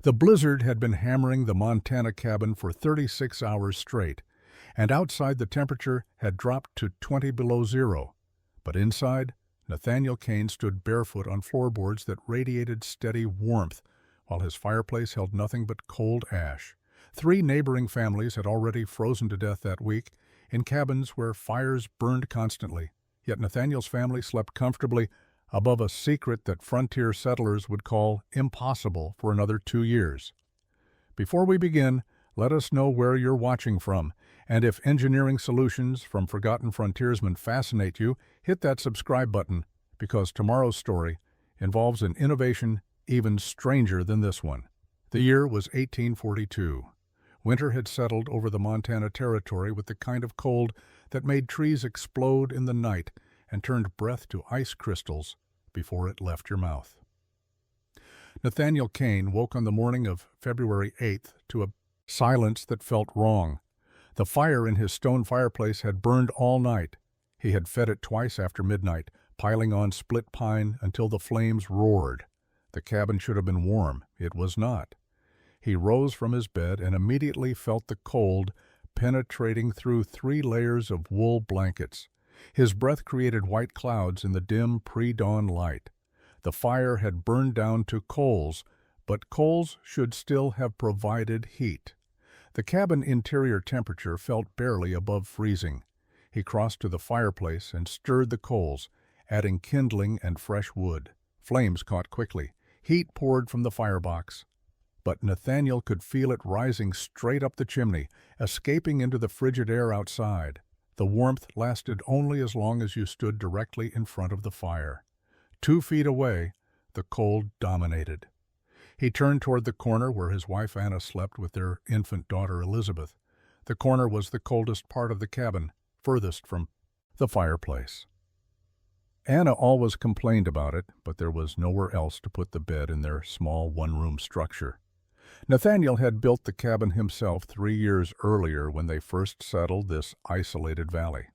The blizzard had been hammering the Montana cabin for 36 hours straight, and outside the temperature had dropped to 20 below zero. But inside, Nathaniel Kane stood barefoot on floorboards that radiated steady warmth, while his fireplace held nothing but cold ash. 3 neighboring families had already frozen to death that week, in cabins where fires burned constantly. Yet Nathaniel's family slept comfortably above a secret that frontier settlers would call impossible for another 2 years. Before we begin, let us know where you're watching from, and if engineering solutions from forgotten frontiersmen fascinate you, hit that subscribe button, because tomorrow's story involves an innovation even stranger than this one. The year was 1842. Winter had settled over the Montana Territory with the kind of cold that made trees explode in the night and turned breath to ice crystals before it left your mouth. Nathaniel Kane woke on the morning of February 8th to a silence that felt wrong. The fire in his stone fireplace had burned all night. He had fed it twice after midnight, piling on split pine until the flames roared. The cabin should have been warm. It was not. He rose from his bed and immediately felt the cold penetrating through 3 layers of wool blankets. His breath created white clouds in the dim pre-dawn light. The fire had burned down to coals, but coals should still have provided heat. The cabin interior temperature felt barely above freezing. He crossed to the fireplace and stirred the coals, adding kindling and fresh wood. Flames caught quickly. Heat poured from the firebox. But Nathaniel could feel it rising straight up the chimney, escaping into the frigid air outside. The warmth lasted only as long as you stood directly in front of the fire. 2 feet away, the cold dominated. He turned toward the corner where his wife Anna slept with their infant daughter Elizabeth. The corner was the coldest part of the cabin, furthest from the fireplace. Anna always complained about it, but there was nowhere else to put the bed in their small one-room structure. Nathaniel had built the cabin himself 3 years earlier when they first settled this isolated valley.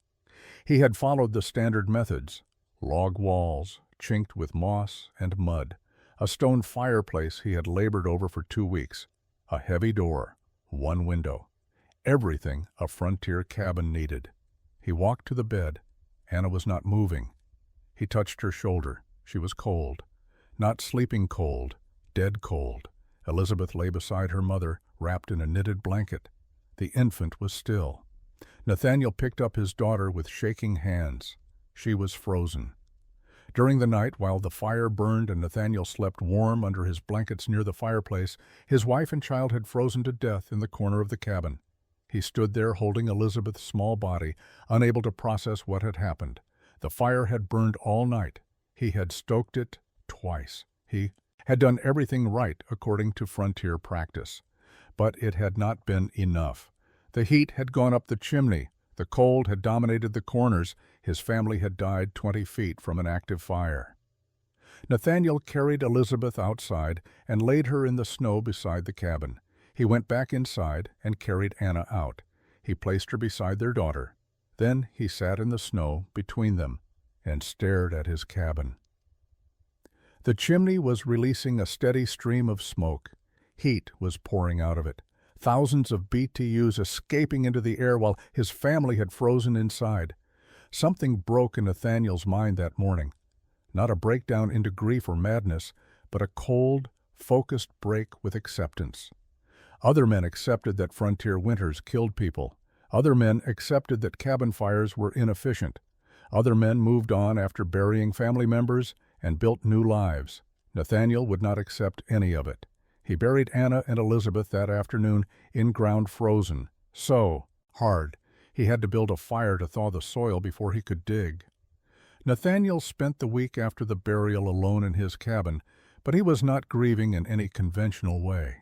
He had followed the standard methods: log walls, chinked with moss and mud, a stone fireplace he had labored over for 2 weeks, a heavy door, 1 window, everything a frontier cabin needed. He walked to the bed. Anna was not moving. He touched her shoulder. She was cold. Not sleeping cold, dead cold. Elizabeth lay beside her mother, wrapped in a knitted blanket. The infant was still. Nathaniel picked up his daughter with shaking hands. She was frozen. During the night, while the fire burned and Nathaniel slept warm under his blankets near the fireplace, his wife and child had frozen to death in the corner of the cabin. He stood there holding Elizabeth's small body, unable to process what had happened. The fire had burned all night. He had stoked it twice. He had done everything right according to frontier practice. But it had not been enough. The heat had gone up the chimney. The cold had dominated the corners. His family had died 20 feet from an active fire. Nathaniel carried Elizabeth outside and laid her in the snow beside the cabin. He went back inside and carried Anna out. He placed her beside their daughter. Then he sat in the snow between them and stared at his cabin. The chimney was releasing a steady stream of smoke. Heat was pouring out of it. Thousands of BTUs escaping into the air while his family had frozen inside. Something broke in Nathaniel's mind that morning. Not a breakdown into grief or madness, but a cold, focused break with acceptance. Other men accepted that frontier winters killed people. Other men accepted that cabin fires were inefficient. Other men moved on after burying family members and built new lives. Nathaniel would not accept any of it. He buried Anna and Elizabeth that afternoon in ground frozen. So hard, he had to build a fire to thaw the soil before he could dig. Nathaniel spent the week after the burial alone in his cabin, but he was not grieving in any conventional way.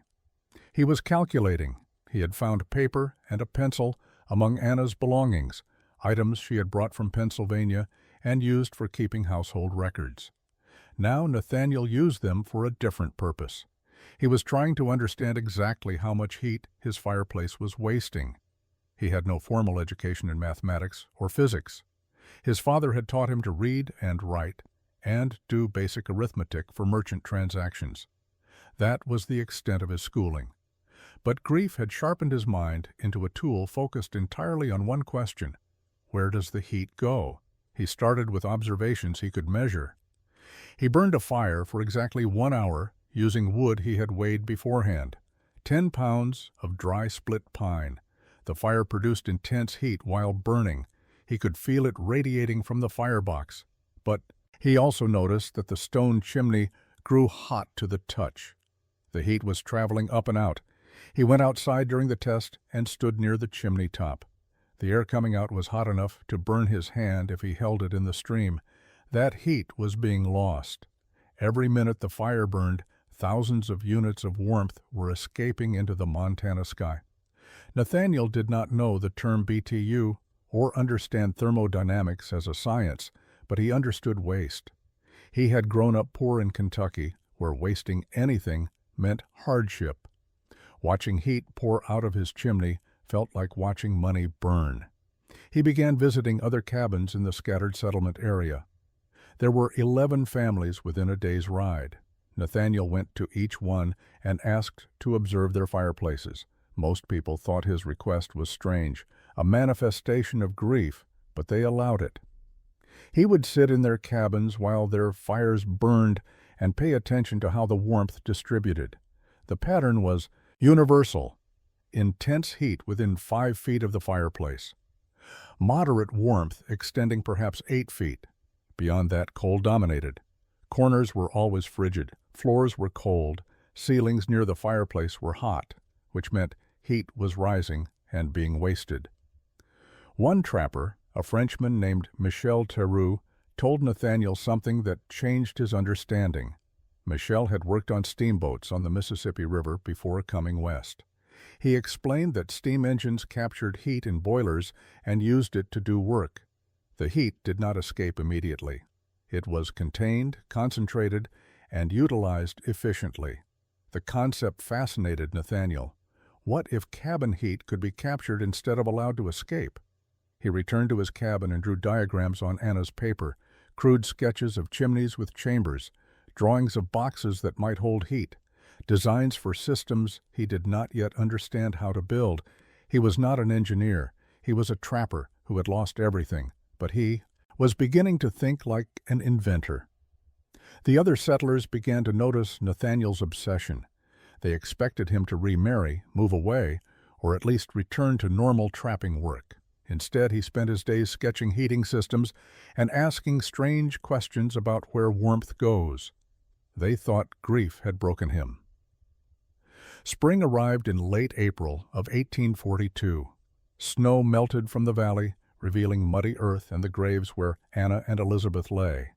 He was calculating. He had found paper and a pencil among Anna's belongings, items she had brought from Pennsylvania and used for keeping household records. Now Nathaniel used them for a different purpose. He was trying to understand exactly how much heat his fireplace was wasting. He had no formal education in mathematics or physics. His father had taught him to read and write, and do basic arithmetic for merchant transactions. That was the extent of his schooling. But grief had sharpened his mind into a tool focused entirely on one question: where does the heat go? He started with observations he could measure. He burned a fire for exactly 1 hour using wood he had weighed beforehand. 10 pounds of dry split pine. The fire produced intense heat while burning. He could feel it radiating from the firebox. But he also noticed that the stone chimney grew hot to the touch. The heat was traveling up and out. He went outside during the test and stood near the chimney top. The air coming out was hot enough to burn his hand if he held it in the stream. That heat was being lost. Every minute the fire burned, thousands of units of warmth were escaping into the Montana sky. Nathaniel did not know the term BTU or understand thermodynamics as a science, but he understood waste. He had grown up poor in Kentucky, where wasting anything meant hardship. Watching heat pour out of his chimney felt like watching money burn. He began visiting other cabins in the scattered settlement area. There were 11 families within a day's ride. Nathaniel went to each one and asked to observe their fireplaces. Most people thought his request was strange, a manifestation of grief, but they allowed it. He would sit in their cabins while their fires burned and pay attention to how the warmth distributed. The pattern was universal: intense heat within 5 feet of the fireplace. Moderate warmth extending perhaps 8 feet. Beyond that, cold dominated. Corners were always frigid, floors were cold, ceilings near the fireplace were hot, which meant heat was rising and being wasted. One trapper, a Frenchman named Michel Theroux, told Nathaniel something that changed his understanding. Michel had worked on steamboats on the Mississippi River before coming west. He explained that steam engines captured heat in boilers and used it to do work. The heat did not escape immediately. It was contained, concentrated, and utilized efficiently. The concept fascinated Nathaniel. What if cabin heat could be captured instead of allowed to escape? He returned to his cabin and drew diagrams on Anna's paper, crude sketches of chimneys with chambers, drawings of boxes that might hold heat, designs for systems he did not yet understand how to build. He was not an engineer. He was a trapper who had lost everything, but he was beginning to think like an inventor. The other settlers began to notice Nathaniel's obsession. They expected him to remarry, move away, or at least return to normal trapping work. Instead, he spent his days sketching heating systems and asking strange questions about where warmth goes. They thought grief had broken him. Spring arrived in late April of 1842. Snow melted from the valley, revealing muddy earth and the graves where Anna and Elizabeth lay.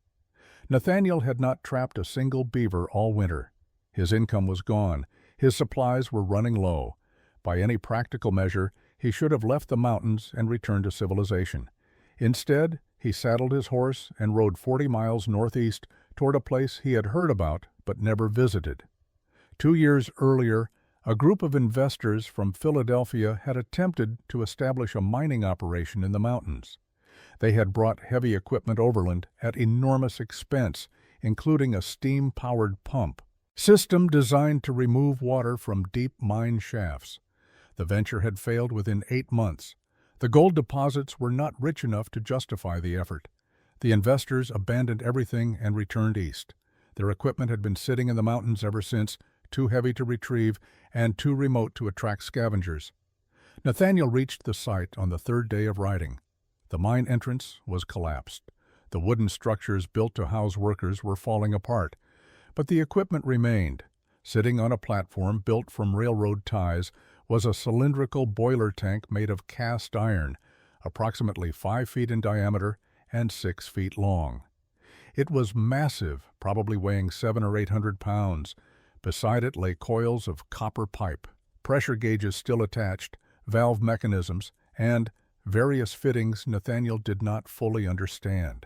Nathaniel had not trapped a single beaver all winter. His income was gone. His supplies were running low. By any practical measure, he should have left the mountains and returned to civilization. Instead, he saddled his horse and rode 40 miles northeast toward a place he had heard about but never visited. 2 years earlier, a group of investors from Philadelphia had attempted to establish a mining operation in the mountains. They had brought heavy equipment overland at enormous expense, including a steam-powered pump system designed to remove water from deep mine shafts. The venture had failed within 8 months. The gold deposits were not rich enough to justify the effort. The investors abandoned everything and returned east. Their equipment had been sitting in the mountains ever since, too heavy to retrieve and too remote to attract scavengers. Nathaniel reached the site on the 3rd day of riding. The mine entrance was collapsed. The wooden structures built to house workers were falling apart, but the equipment remained. Sitting on a platform built from railroad ties was a cylindrical boiler tank made of cast iron, approximately 5 feet in diameter and 6 feet long. It was massive, probably weighing 700 or 800 pounds. Beside it lay coils of copper pipe, pressure gauges still attached, valve mechanisms, and various fittings Nathaniel did not fully understand.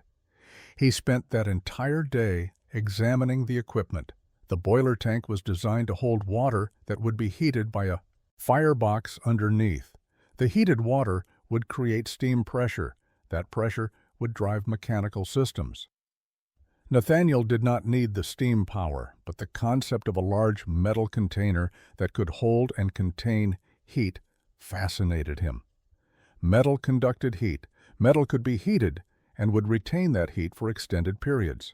He spent that entire day examining the equipment. The boiler tank was designed to hold water that would be heated by a firebox underneath. The heated water would create steam pressure. That pressure would drive mechanical systems. Nathaniel did not need the steam power, but the concept of a large metal container that could hold and contain heat fascinated him. Metal conducted heat. Metal could be heated and would retain that heat for extended periods.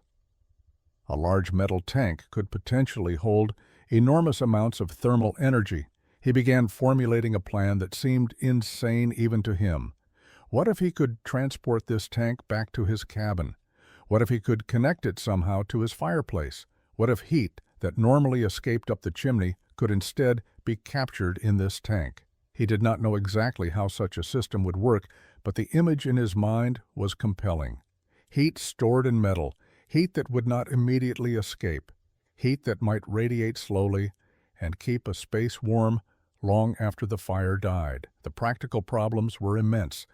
A large metal tank could potentially hold enormous amounts of thermal energy. He began formulating a plan that seemed insane even to him. What if he could transport this tank back to his cabin? What if he could connect it somehow to his fireplace? What if heat that normally escaped up the chimney could instead be captured in this tank? He did not know exactly how such a system would work, but the image in his mind was compelling. Heat stored in metal, heat that would not immediately escape, heat that might radiate slowly and keep a space warm long after the fire died. The practical problems were immense.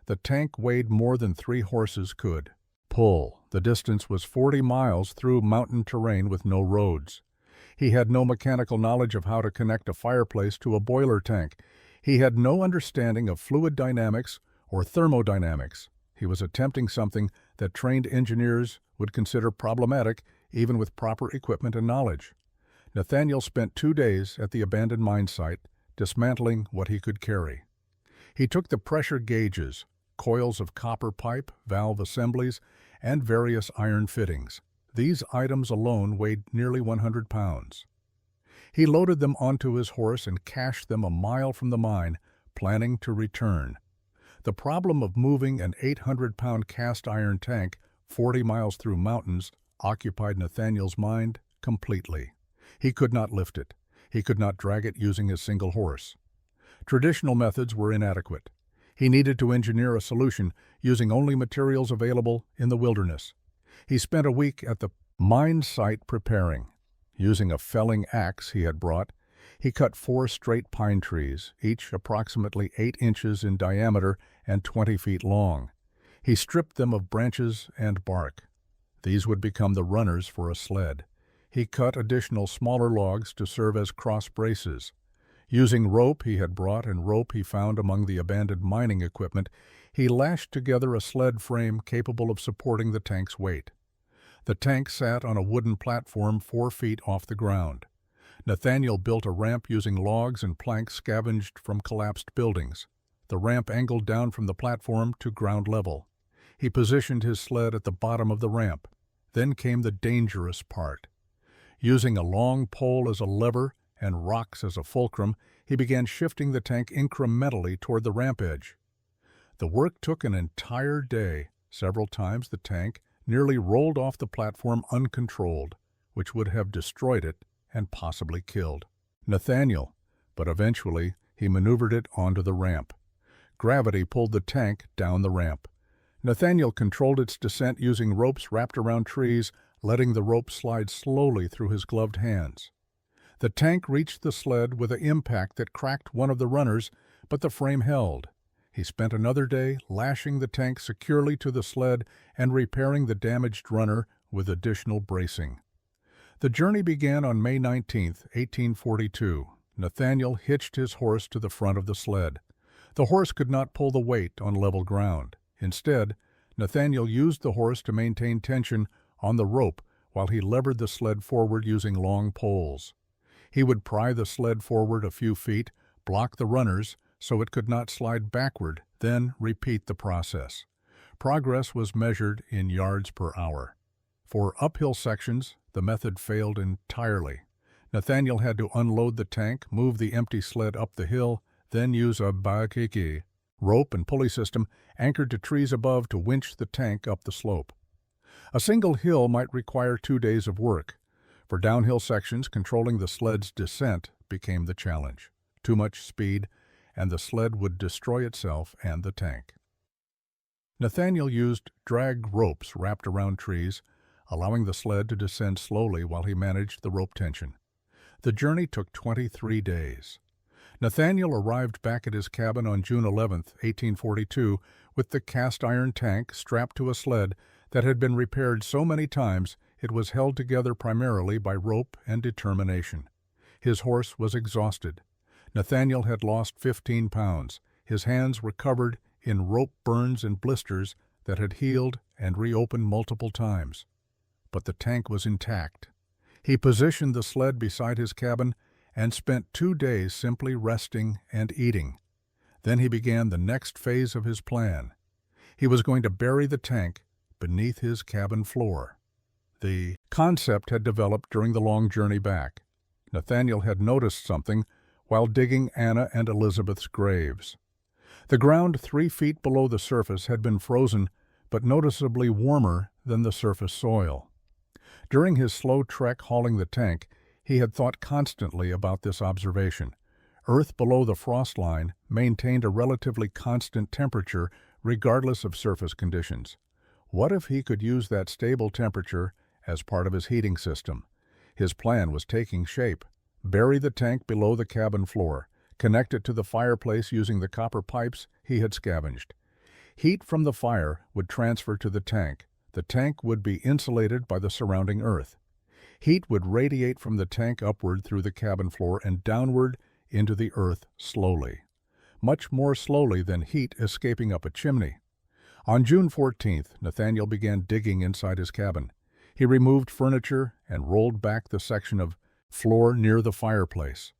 The tank weighed more than 3 horses could pull. The distance was 40 miles through mountain terrain with no roads. He had no mechanical knowledge of how to connect a fireplace to a boiler tank. He had no understanding of fluid dynamics or thermodynamics. He was attempting something that trained engineers would consider problematic even with proper equipment and knowledge. Nathaniel spent 2 days at the abandoned mine site, dismantling what he could carry. He took the pressure gauges, coils of copper pipe, valve assemblies, and various iron fittings. These items alone weighed nearly 100 pounds. He loaded them onto his horse and cached them a mile from the mine, planning to return. The problem of moving an 800-pound cast iron tank 40 miles through mountains occupied Nathaniel's mind completely. He could not lift it. He could not drag it using a single horse. Traditional methods were inadequate. He needed to engineer a solution using only materials available in the wilderness. He spent a week at the mine site preparing. Using a felling axe he had brought, he cut 4 straight pine trees, each approximately 8 inches in diameter and 20 feet long. He stripped them of branches and bark. These would become the runners for a sled. He cut additional smaller logs to serve as cross braces. Using rope he had brought and rope he found among the abandoned mining equipment, he lashed together a sled frame capable of supporting the tank's weight. The tank sat on a wooden platform 4 feet off the ground. Nathaniel built a ramp using logs and planks scavenged from collapsed buildings. The ramp angled down from the platform to ground level. He positioned his sled at the bottom of the ramp. Then came the dangerous part. Using a long pole as a lever and rocks as a fulcrum, he began shifting the tank incrementally toward the ramp edge. The work took an entire day. Several times the tank nearly rolled off the platform uncontrolled, which would have destroyed it and possibly killed Nathaniel, but eventually he maneuvered it onto the ramp. Gravity pulled the tank down the ramp. Nathaniel controlled its descent using ropes wrapped around trees, letting the rope slide slowly through his gloved hands. The tank reached the sled with an impact that cracked one of the runners, but the frame held. He spent another day lashing the tank securely to the sled and repairing the damaged runner with additional bracing. The journey began on May 19, 1842. Nathaniel hitched his horse to the front of the sled. The horse could not pull the weight on level ground. Instead, Nathaniel used the horse to maintain tension on the rope while he levered the sled forward using long poles. He would pry the sled forward a few feet, block the runners so it could not slide backward, then repeat the process. Progress was measured in yards per hour. For uphill sections, the method failed entirely. Nathaniel had to unload the tank, move the empty sled up the hill, then use a bakiki, rope and pulley system anchored to trees above to winch the tank up the slope. A single hill might require 2 days of work. For downhill sections, controlling the sled's descent became the challenge. Too much speed, and the sled would destroy itself and the tank. Nathaniel used drag ropes wrapped around trees, allowing the sled to descend slowly while he managed the rope tension. The journey took 23 days. Nathaniel arrived back at his cabin on June 11, 1842, with the cast-iron tank strapped to a sled that had been repaired so many times it was held together primarily by rope and determination. His horse was exhausted. Nathaniel had lost 15 pounds. His hands were covered in rope burns and blisters that had healed and reopened multiple times. but the tank was intact. He positioned the sled beside his cabin and spent 2 days simply resting and eating. Then he began the next phase of his plan. He was going to bury the tank beneath his cabin floor. The concept had developed during the long journey back. Nathaniel had noticed something while digging Anna and Elizabeth's graves. The ground 3 feet below the surface had been frozen, but noticeably warmer than the surface soil. During his slow trek hauling the tank, he had thought constantly about this observation. Earth below the frost line maintained a relatively constant temperature regardless of surface conditions. What if he could use that stable temperature as part of his heating system? His plan was taking shape. Bury the tank below the cabin floor. Connect it to the fireplace using the copper pipes he had scavenged. Heat from the fire would transfer to the tank. The tank would be insulated by the surrounding earth. Heat would radiate from the tank upward through the cabin floor and downward into the earth slowly. Much more slowly than heat escaping up a chimney. On June 14th, Nathaniel began digging inside his cabin. He removed furniture and rolled back the section of floor near the fireplace.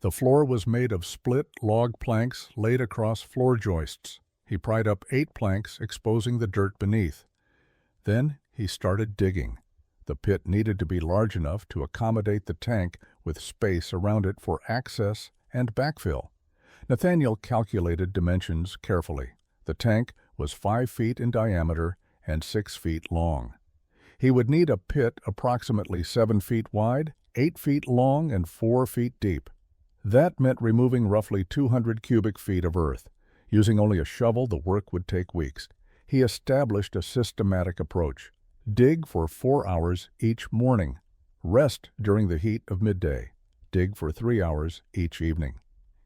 The floor was made of split log planks laid across floor joists. He pried up 8 planks, exposing the dirt beneath. Then he started digging. The pit needed to be large enough to accommodate the tank with space around it for access and backfill. Nathaniel calculated dimensions carefully. The tank was 5 feet in diameter and 6 feet long. He would need a pit approximately 7 feet wide, 8 feet long, and 4 feet deep. That meant removing roughly 200 cubic feet of earth. Using only a shovel, the work would take weeks. He established a systematic approach. Dig for 4 hours each morning. Rest during the heat of midday. Dig for 3 hours each evening.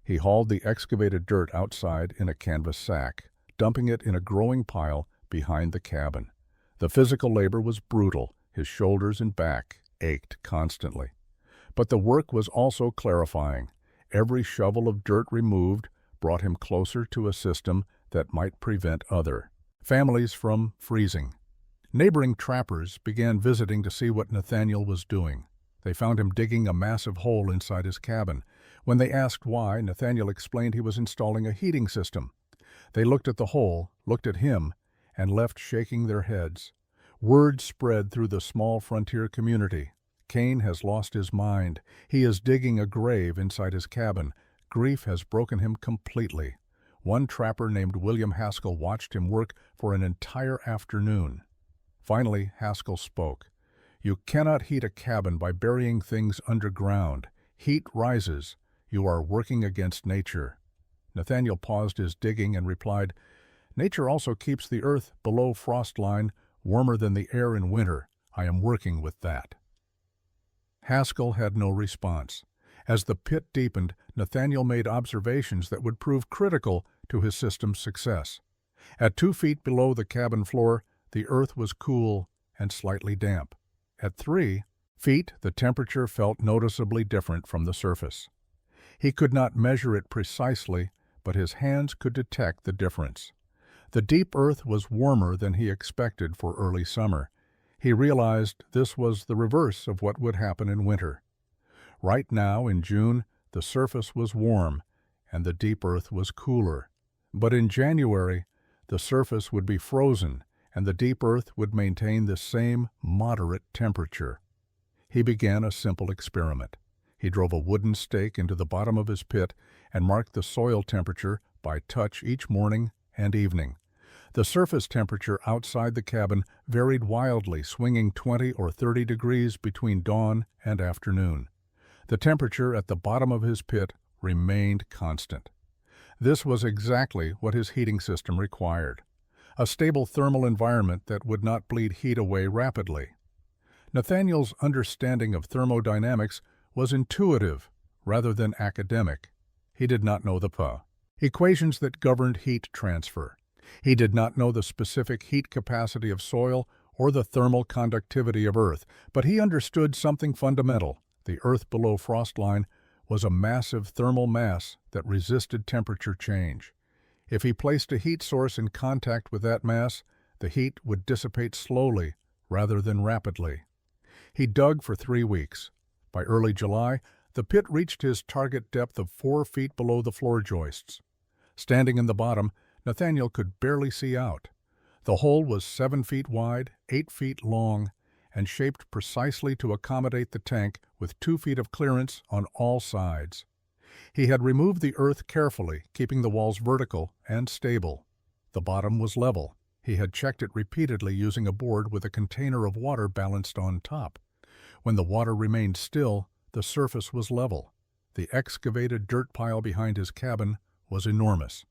He hauled the excavated dirt outside in a canvas sack, dumping it in a growing pile behind the cabin. The physical labor was brutal. His shoulders and back ached constantly. But the work was also clarifying. Every shovel of dirt removed brought him closer to a system that might prevent other families from freezing. Neighboring trappers began visiting to see what Nathaniel was doing. They found him digging a massive hole inside his cabin. When they asked why, Nathaniel explained he was installing a heating system. They looked at the hole, looked at him, and left shaking their heads. Word spread through the small frontier community. Cain has lost his mind. He is digging a grave inside his cabin. Grief has broken him completely. One trapper named William Haskell watched him work for an entire afternoon. Finally, Haskell spoke. "You cannot heat a cabin by burying things underground. Heat rises. You are working against nature." Nathaniel paused his digging and replied, "Nature also keeps the earth below frost line warmer than the air in winter. I am working with that." Haskell had no response. As the pit deepened, Nathaniel made observations that would prove critical to his system's success. At 2 feet below the cabin floor, the earth was cool and slightly damp. At 3 feet, the temperature felt noticeably different from the surface. He could not measure it precisely, but his hands could detect the difference. The deep earth was warmer than he expected for early summer. He realized this was the reverse of what would happen in winter. Right now, in June, the surface was warm and the deep earth was cooler. But in January, the surface would be frozen and the deep earth would maintain the same moderate temperature. He began a simple experiment. He drove a wooden stake into the bottom of his pit and marked the soil temperature by touch each morning and evening. The surface temperature outside the cabin varied wildly, swinging 20 or 30 degrees between dawn and afternoon. The temperature at the bottom of his pit remained constant. This was exactly what his heating system required. A stable thermal environment that would not bleed heat away rapidly. Nathaniel's understanding of thermodynamics was intuitive rather than academic. He did not know the equations that governed heat transfer. He did not know the specific heat capacity of soil or the thermal conductivity of earth, but he understood something fundamental. The earth below frost line was a massive thermal mass that resisted temperature change. If he placed a heat source in contact with that mass, the heat would dissipate slowly rather than rapidly. He dug for 3 weeks. By early July, the pit reached his target depth of 4 feet below the floor joists. Standing in the bottom, Nathaniel could barely see out. The hole was 7 feet wide, 8 feet long, and shaped precisely to accommodate the tank with 2 feet of clearance on all sides. He had removed the earth carefully, keeping the walls vertical and stable. The bottom was level. He had checked it repeatedly using a board with a container of water balanced on top. When the water remained still, the surface was level. The excavated dirt pile behind his cabin was enormous.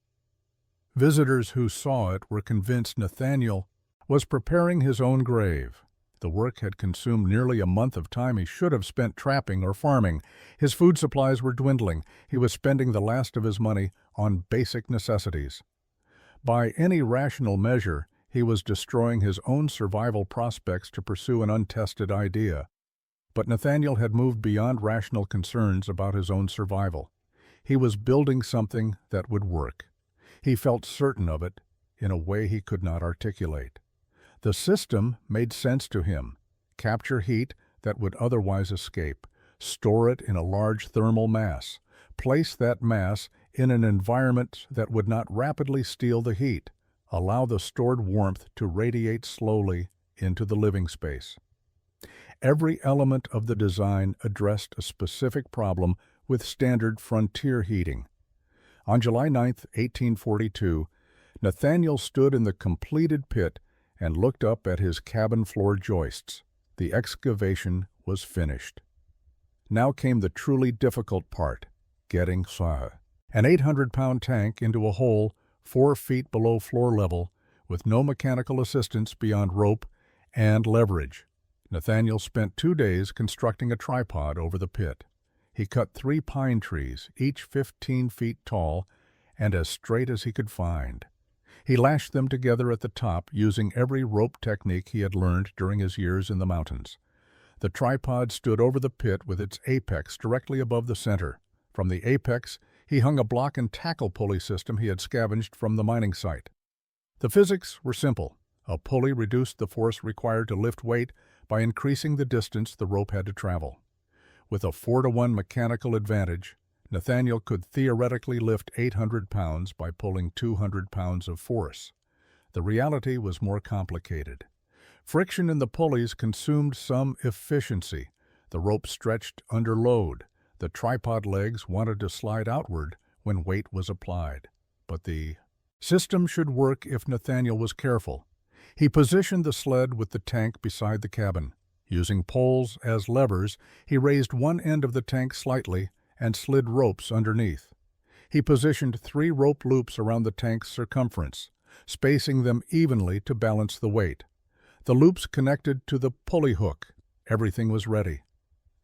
Visitors who saw it were convinced Nathaniel was preparing his own grave. The work had consumed nearly a month of time he should have spent trapping or farming. His food supplies were dwindling. He was spending the last of his money on basic necessities. By any rational measure, he was destroying his own survival prospects to pursue an untested idea. But Nathaniel had moved beyond rational concerns about his own survival. He was building something that would work. He felt certain of it in a way he could not articulate. The system made sense to him. Capture heat that would otherwise escape, store it in a large thermal mass, place that mass in an environment that would not rapidly steal the heat, allow the stored warmth to radiate slowly into the living space. Every element of the design addressed a specific problem with standard frontier heating. On July 9, 1842, Nathaniel stood in the completed pit and looked up at his cabin floor joists. The excavation was finished. Now came the truly difficult part, getting an 800-pound tank into a hole 4 feet below floor level with no mechanical assistance beyond rope and leverage. Nathaniel spent 2 days constructing a tripod over the pit. He cut 3 pine trees, each 15 feet tall and as straight as he could find. He lashed them together at the top using every rope technique he had learned during his years in the mountains. The tripod stood over the pit with its apex directly above the center. From the apex, he hung a block and tackle pulley system he had scavenged from the mining site. The physics were simple. A pulley reduced the force required to lift weight by increasing the distance the rope had to travel. With a 4-to-1 mechanical advantage, Nathaniel could theoretically lift 800 pounds by pulling 200 pounds of force. The reality was more complicated. Friction in the pulleys consumed some efficiency. The rope stretched under load. The tripod legs wanted to slide outward when weight was applied. But the system should work if Nathaniel was careful. He positioned the sled with the tank beside the cabin. Using poles as levers, he raised one end of the tank slightly and slid ropes underneath. He positioned 3 rope loops around the tank's circumference, spacing them evenly to balance the weight. The loops connected to the pulley hook. Everything was ready.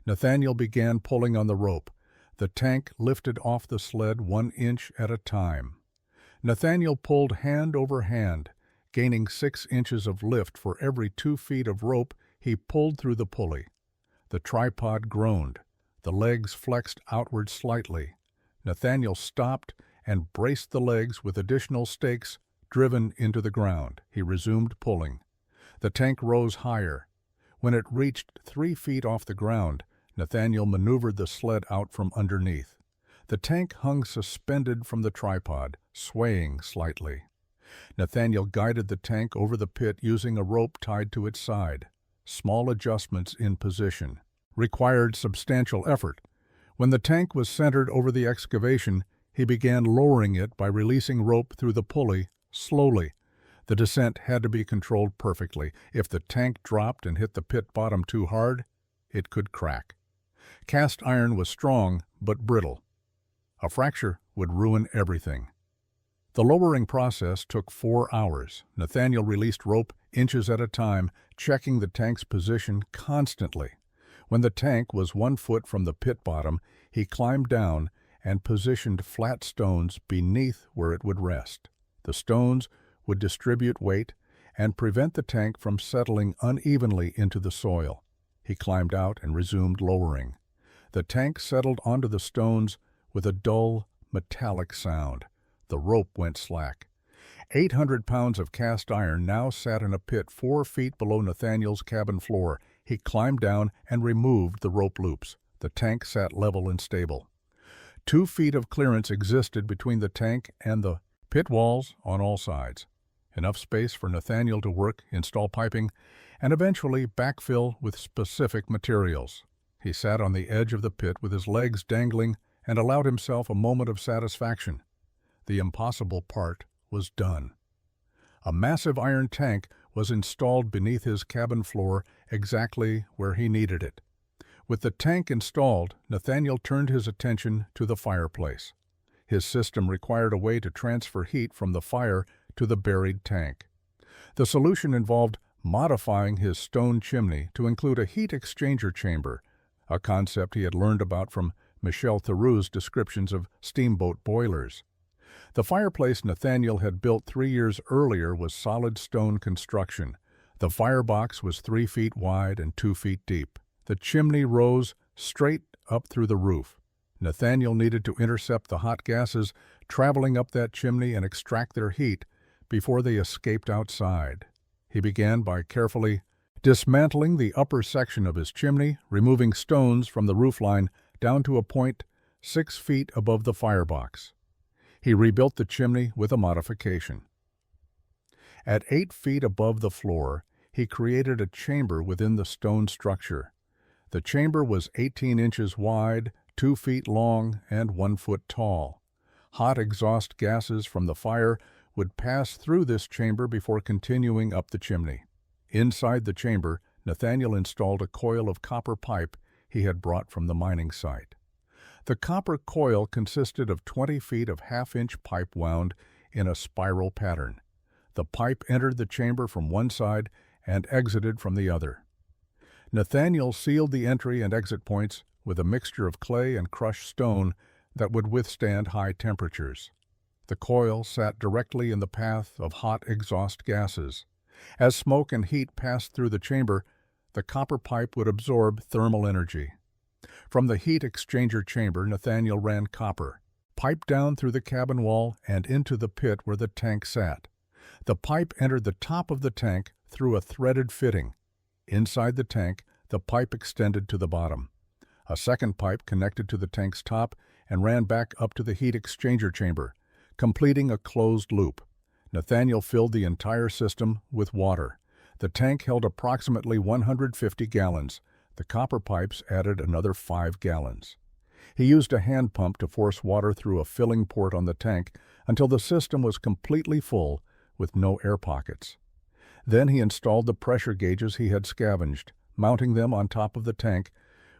Nathaniel began pulling on the rope. The tank lifted off the sled 1 inch at a time. Nathaniel pulled hand over hand, gaining 6 inches of lift for every 2 feet of rope he pulled through the pulley. The tripod groaned. The legs flexed outward slightly. Nathaniel stopped and braced the legs with additional stakes driven into the ground. He resumed pulling. The tank rose higher. When it reached 3 feet off the ground, Nathaniel maneuvered the sled out from underneath. The tank hung suspended from the tripod, swaying slightly. Nathaniel guided the tank over the pit using a rope tied to its side. Small adjustments in position required substantial effort. When the tank was centered over the excavation, he began lowering it by releasing rope through the pulley slowly. The descent had to be controlled perfectly. If the tank dropped and hit the pit bottom too hard, it could crack. Cast iron was strong but brittle. A fracture would ruin everything. The lowering process took 4 hours. Nathaniel released rope inches at a time, checking the tank's position constantly. When the tank was 1 foot from the pit bottom, he climbed down and positioned flat stones beneath where it would rest. The stones would distribute weight and prevent the tank from settling unevenly into the soil. He climbed out and resumed lowering. The tank settled onto the stones with a dull, metallic sound. The rope went slack. 800 pounds of cast iron now sat in a pit 4 feet below Nathaniel's cabin floor. He climbed down and removed the rope loops. The tank sat level and stable. 2 feet of clearance existed between the tank and the pit walls on all sides. Enough space for Nathaniel to work, install piping, and eventually backfill with specific materials. He sat on the edge of the pit with his legs dangling and allowed himself a moment of satisfaction. The impossible part was done. A massive iron tank was installed beneath his cabin floor exactly where he needed it. With the tank installed, Nathaniel turned his attention to the fireplace. His system required a way to transfer heat from the fire to the buried tank. The solution involved modifying his stone chimney to include a heat exchanger chamber, a concept he had learned about from Michel Theroux's descriptions of steamboat boilers. The fireplace Nathaniel had built 3 years earlier was solid stone construction. The firebox was 3 feet wide and 2 feet deep. The chimney rose straight up through the roof. Nathaniel needed to intercept the hot gases traveling up that chimney and extract their heat before they escaped outside. He began by carefully dismantling the upper section of his chimney, removing stones from the roofline down to a point 6 feet above the firebox. He rebuilt the chimney with a modification. At 8 feet above the floor, he created a chamber within the stone structure. The chamber was 18 inches wide, 2 feet long, and 1 foot tall. Hot exhaust gases from the fire would pass through this chamber before continuing up the chimney. Inside the chamber, Nathaniel installed a coil of copper pipe he had brought from the mining site. The copper coil consisted of 20 feet of half-inch pipe wound in a spiral pattern. The pipe entered the chamber from one side and exited from the other. Nathaniel sealed the entry and exit points with a mixture of clay and crushed stone that would withstand high temperatures. The coil sat directly in the path of hot exhaust gases. As smoke and heat passed through the chamber, the copper pipe would absorb thermal energy. From the heat exchanger chamber, Nathaniel ran copper, pipe down through the cabin wall and into the pit where the tank sat. The pipe entered the top of the tank through a threaded fitting. Inside the tank, the pipe extended to the bottom. A second pipe connected to the tank's top and ran back up to the heat exchanger chamber, completing a closed loop. Nathaniel filled the entire system with water. The tank held approximately 150 gallons. The copper pipes added another 5 gallons. He used a hand pump to force water through a filling port on the tank until the system was completely full with no air pockets. Then he installed the pressure gauges he had scavenged, mounting them on top of the tank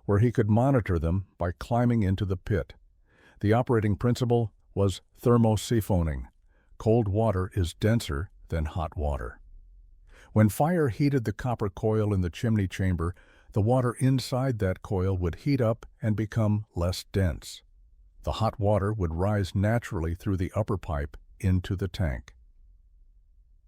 where he could monitor them by climbing into the pit. The operating principle was thermosiphoning. Cold water is denser than hot water. When fire heated the copper coil in the chimney chamber, the water inside that coil would heat up and become less dense. The hot water would rise naturally through the upper pipe into the tank.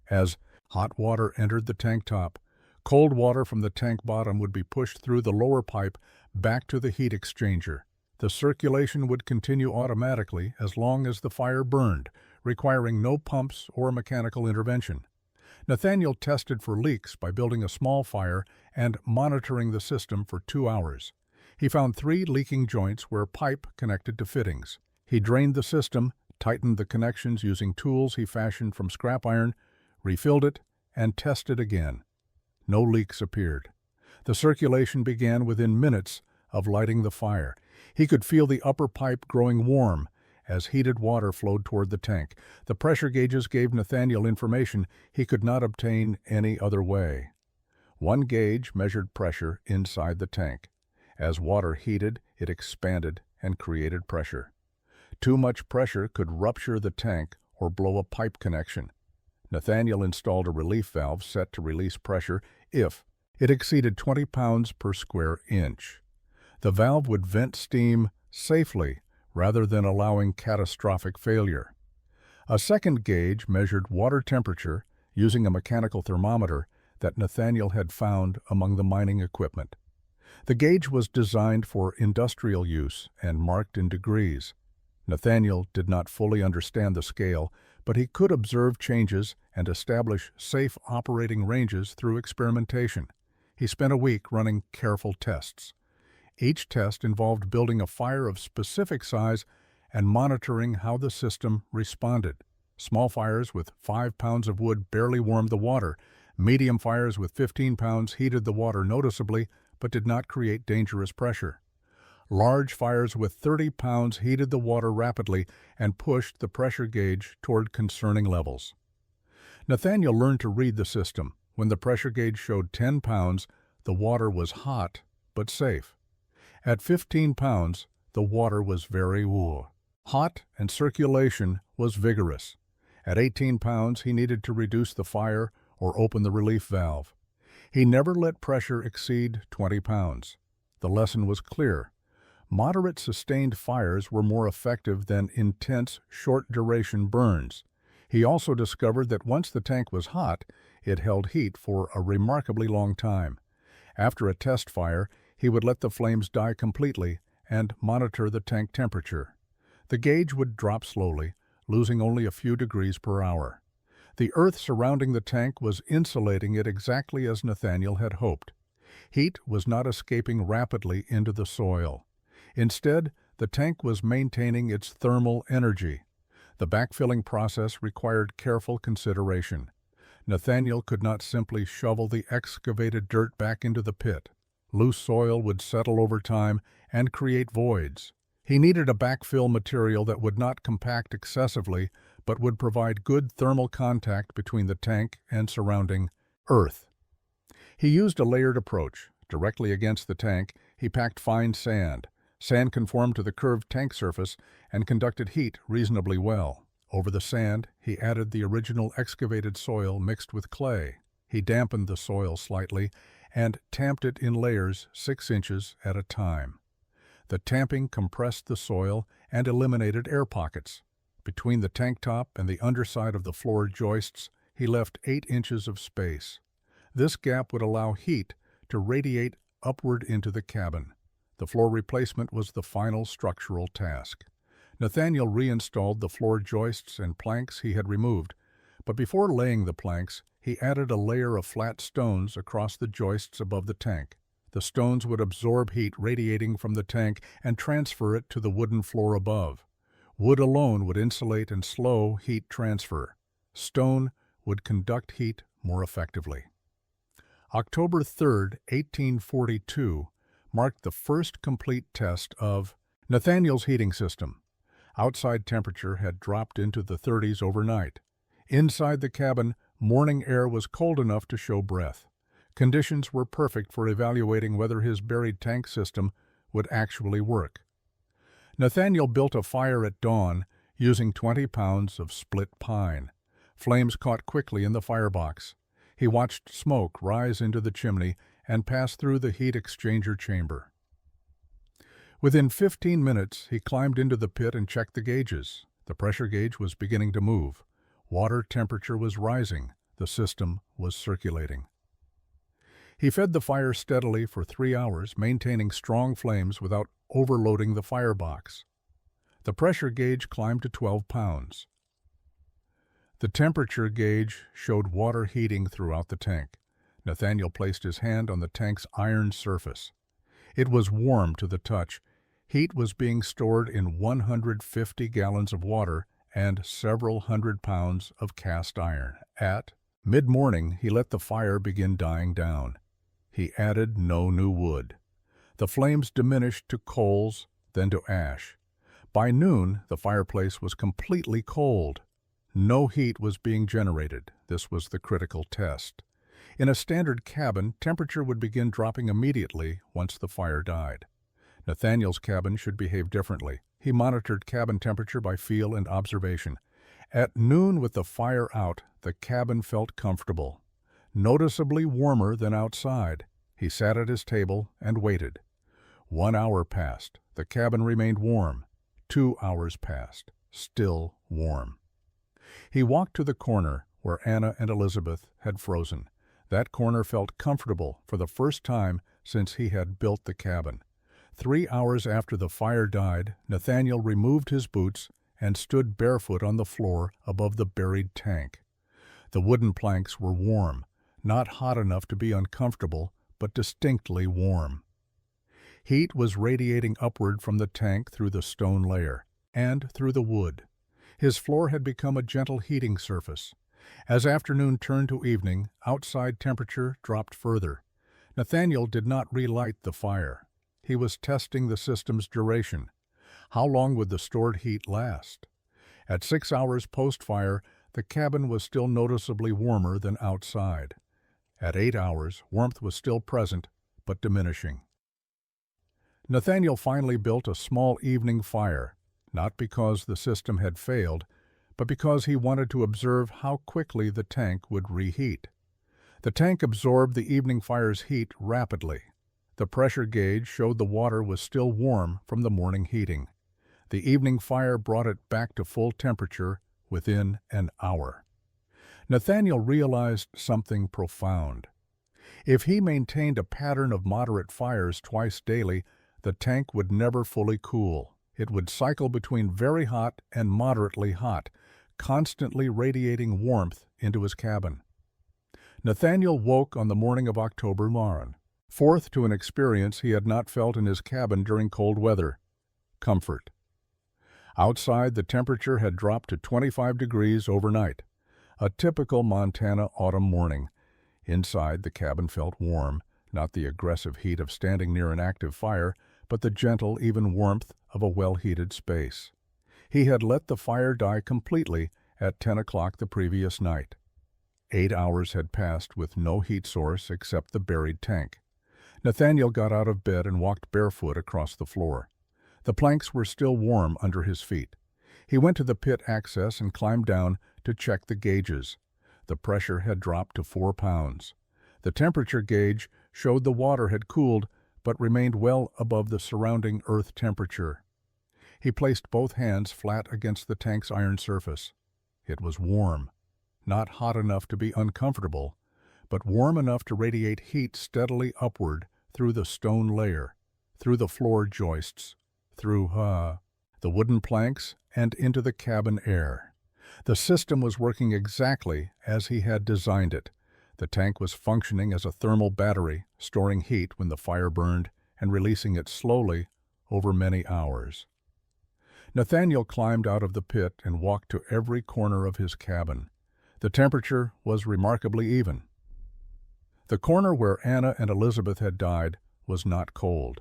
As hot water entered the tank top, cold water from the tank bottom would be pushed through the lower pipe back to the heat exchanger. The circulation would continue automatically as long as the fire burned, requiring no pumps or mechanical intervention. Nathaniel tested for leaks by building a small fire and monitoring the system for 2 hours. He found 3 leaking joints where pipe connected to fittings. He drained the system, tightened the connections using tools he fashioned from scrap iron, refilled it, and tested again. No leaks appeared. The circulation began within minutes of lighting the fire. He could feel the upper pipe growing warm as heated water flowed toward the tank. The pressure gauges gave Nathaniel information he could not obtain any other way. One gauge measured pressure inside the tank. As water heated, it expanded and created pressure. Too much pressure could rupture the tank or blow a pipe connection. Nathaniel installed a relief valve set to release pressure if it exceeded 20 pounds per square inch. The valve would vent steam safely rather than allowing catastrophic failure. A second gauge measured water temperature using a mechanical thermometer that Nathaniel had found among the mining equipment. The gauge was designed for industrial use and marked in degrees. Nathaniel did not fully understand the scale, but he could observe changes and establish safe operating ranges through experimentation. He spent a week running careful tests. Each test involved building a fire of specific size and monitoring how the system responded. Small fires with 5 pounds of wood barely warmed the water. Medium fires with 15 pounds heated the water noticeably but did not create dangerous pressure. Large fires with 30 pounds heated the water rapidly and pushed the pressure gauge toward concerning levels. Nathaniel learned to read the system. When the pressure gauge showed 10 pounds, the water was hot but safe. At 15 pounds, the water was very hot and circulation was vigorous. At 18 pounds, he needed to reduce the fire or open the relief valve. He never let pressure exceed 20 pounds. The lesson was clear. Moderate sustained fires were more effective than intense, short-duration burns. He also discovered that once the tank was hot, it held heat for a remarkably long time. After a test fire, he would let the flames die completely and monitor the tank temperature. The gauge would drop slowly, losing only a few degrees per hour. The earth surrounding the tank was insulating it exactly as Nathaniel had hoped. Heat was not escaping rapidly into the soil. Instead, the tank was maintaining its thermal energy. The backfilling process required careful consideration. Nathaniel could not simply shovel the excavated dirt back into the pit. Loose soil would settle over time and create voids. He needed a backfill material that would not compact excessively, but would provide good thermal contact between the tank and surrounding earth. He used a layered approach. Directly against the tank, he packed fine sand. Sand conformed to the curved tank surface and conducted heat reasonably well. Over the sand, he added the original excavated soil mixed with clay. He dampened the soil slightly and tamped it in layers 6 inches at a time. The tamping compressed the soil and eliminated air pockets. Between the tank top and the underside of the floor joists, he left 8 inches of space. This gap would allow heat to radiate upward into the cabin. The floor replacement was the final structural task. Nathaniel reinstalled the floor joists and planks he had removed, but before laying the planks, he added a layer of flat stones across the joists above the tank. The stones would absorb heat radiating from the tank and transfer it to the wooden floor above. Wood alone would insulate and slow heat transfer. Stone would conduct heat more effectively. October 3, 1842, marked the first complete test of Nathaniel's heating system. Outside temperature had dropped into the 30s overnight. Inside the cabin, morning air was cold enough to show breath. Conditions were perfect for evaluating whether his buried tank system would actually work. Nathaniel built a fire at dawn using 20 pounds of split pine. Flames caught quickly in the firebox. He watched smoke rise into the chimney and pass through the heat exchanger chamber. Within 15 minutes, he climbed into the pit and checked the gauges. The pressure gauge was beginning to move. Water temperature was rising. The system was circulating. He fed the fire steadily for 3 hours, maintaining strong flames without overloading the firebox. The pressure gauge climbed to 12 pounds. The temperature gauge showed water heating throughout the tank. Nathaniel placed his hand on the tank's iron surface. It was warm to the touch. Heat was being stored in 150 gallons of water and several hundred pounds of cast iron. At mid-morning, he let the fire begin dying down. He added no new wood. The flames diminished to coals, then to ash. By noon, the fireplace was completely cold. No heat was being generated. This was the critical test. In a standard cabin, temperature would begin dropping immediately once the fire died. Nathaniel's cabin should behave differently. He monitored cabin temperature by feel and observation. At noon, with the fire out, the cabin felt comfortable, noticeably warmer than outside. He sat at his table and waited. 1 hour passed. The cabin remained warm. 2 hours passed. Still warm. He walked to the corner where Anna and Elizabeth had frozen. That corner felt comfortable for the first time since he had built the cabin. 3 hours after the fire died, Nathaniel removed his boots and stood barefoot on the floor above the buried tank. The wooden planks were warm, not hot enough to be uncomfortable, but distinctly warm. Heat was radiating upward from the tank through the stone layer and through the wood. His floor had become a gentle heating surface. As afternoon turned to evening, outside temperature dropped further. Nathaniel did not relight the fire. He was testing the system's duration. How long would the stored heat last? At 6 hours post-fire, the cabin was still noticeably warmer than outside. At 8 hours, warmth was still present, but diminishing. Nathaniel finally built a small evening fire, not because the system had failed, but because he wanted to observe how quickly the tank would reheat. The tank absorbed the evening fire's heat rapidly. The pressure gauge showed the water was still warm from the morning heating. The evening fire brought it back to full temperature within an hour. Nathaniel realized something profound. If he maintained a pattern of moderate fires twice daily, the tank would never fully cool. It would cycle between very hot and moderately hot, constantly radiating warmth into his cabin. Nathaniel woke on the morning of October morn, forth to an experience he had not felt in his cabin during cold weather: comfort. Outside, the temperature had dropped to 25 degrees overnight, a typical Montana autumn morning. Inside, the cabin felt warm, not the aggressive heat of standing near an active fire, but the gentle, even warmth of a well-heated space. He had let the fire die completely at 10 o'clock the previous night. 8 hours had passed with no heat source except the buried tank. Nathaniel got out of bed and walked barefoot across the floor. The planks were still warm under his feet. He went to the pit access and climbed down to check the gauges. The pressure had dropped to 4 pounds. The temperature gauge showed the water had cooled but remained well above the surrounding earth temperature. He placed both hands flat against the tank's iron surface. It was warm, not hot enough to be uncomfortable, but warm enough to radiate heat steadily upward through the stone layer, through the floor joists, through the wooden planks, and into the cabin air. The system was working exactly as he had designed it. The tank was functioning as a thermal battery, storing heat when the fire burned and releasing it slowly over many hours. Nathaniel climbed out of the pit and walked to every corner of his cabin. The temperature was remarkably even. The corner where Anna and Elizabeth had died was not cold.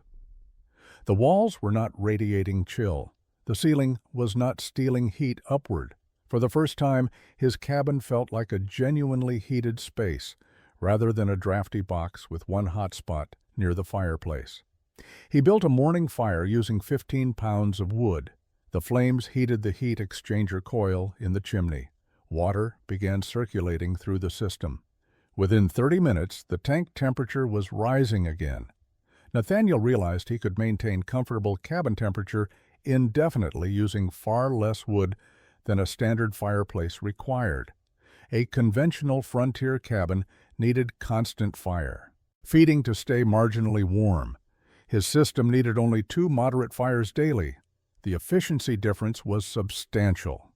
The walls were not radiating chill. The ceiling was not stealing heat upward. For the first time, his cabin felt like a genuinely heated space, rather than a drafty box with one hot spot near the fireplace. He built a morning fire using 15 pounds of wood. The flames heated the heat exchanger coil in the chimney. Water began circulating through the system. Within 30 minutes, the tank temperature was rising again. Nathaniel realized he could maintain comfortable cabin temperature indefinitely using far less wood than a standard fireplace required. A conventional frontier cabin needed constant fire, feeding to stay marginally warm. His system needed only 2 moderate fires daily. The efficiency difference was substantial.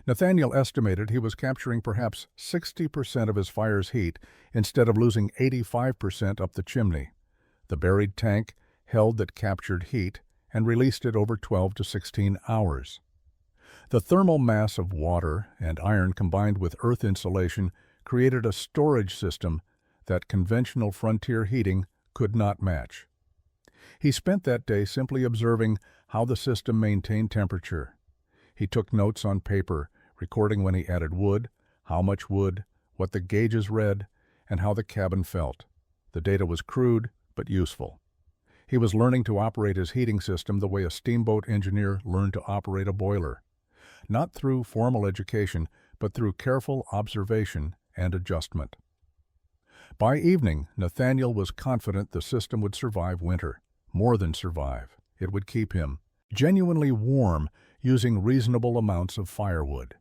Nathaniel estimated he was capturing perhaps 60% of his fire's heat instead of losing 85% up the chimney. The buried tank held that captured heat and released it over 12 to 16 hours. The thermal mass of water and iron combined with earth insulation created a storage system that conventional frontier heating could not match. He spent that day simply observing how the system maintained temperature. He took notes on paper, recording when he added wood, how much wood, what the gauges read, and how the cabin felt. The data was crude, but useful. He was learning to operate his heating system the way a steamboat engineer learned to operate a boiler. Not through formal education, but through careful observation and adjustment. By evening, Nathaniel was confident the system would survive winter. More than survive. It would keep him genuinely warm using reasonable amounts of firewood.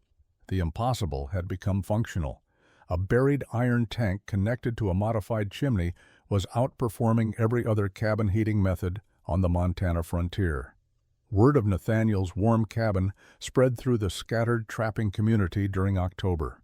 The impossible had become functional. A buried iron tank connected to a modified chimney was outperforming every other cabin heating method on the Montana frontier. Word of Nathaniel's warm cabin spread through the scattered trapping community during October.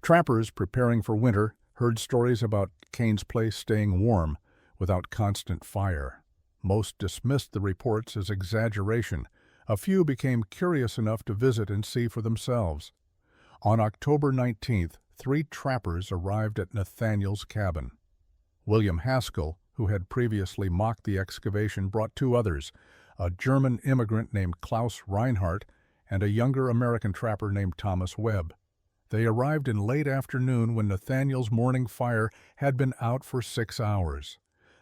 Trappers preparing for winter heard stories about Kane's place staying warm without constant fire. Most dismissed the reports as exaggeration. A few became curious enough to visit and see for themselves. On October 19th, 3 trappers arrived at Nathaniel's cabin. William Haskell, who had previously mocked the excavation, brought 2 others, a German immigrant named Klaus Reinhardt and a younger American trapper named Thomas Webb. They arrived in late afternoon when Nathaniel's morning fire had been out for 6 hours.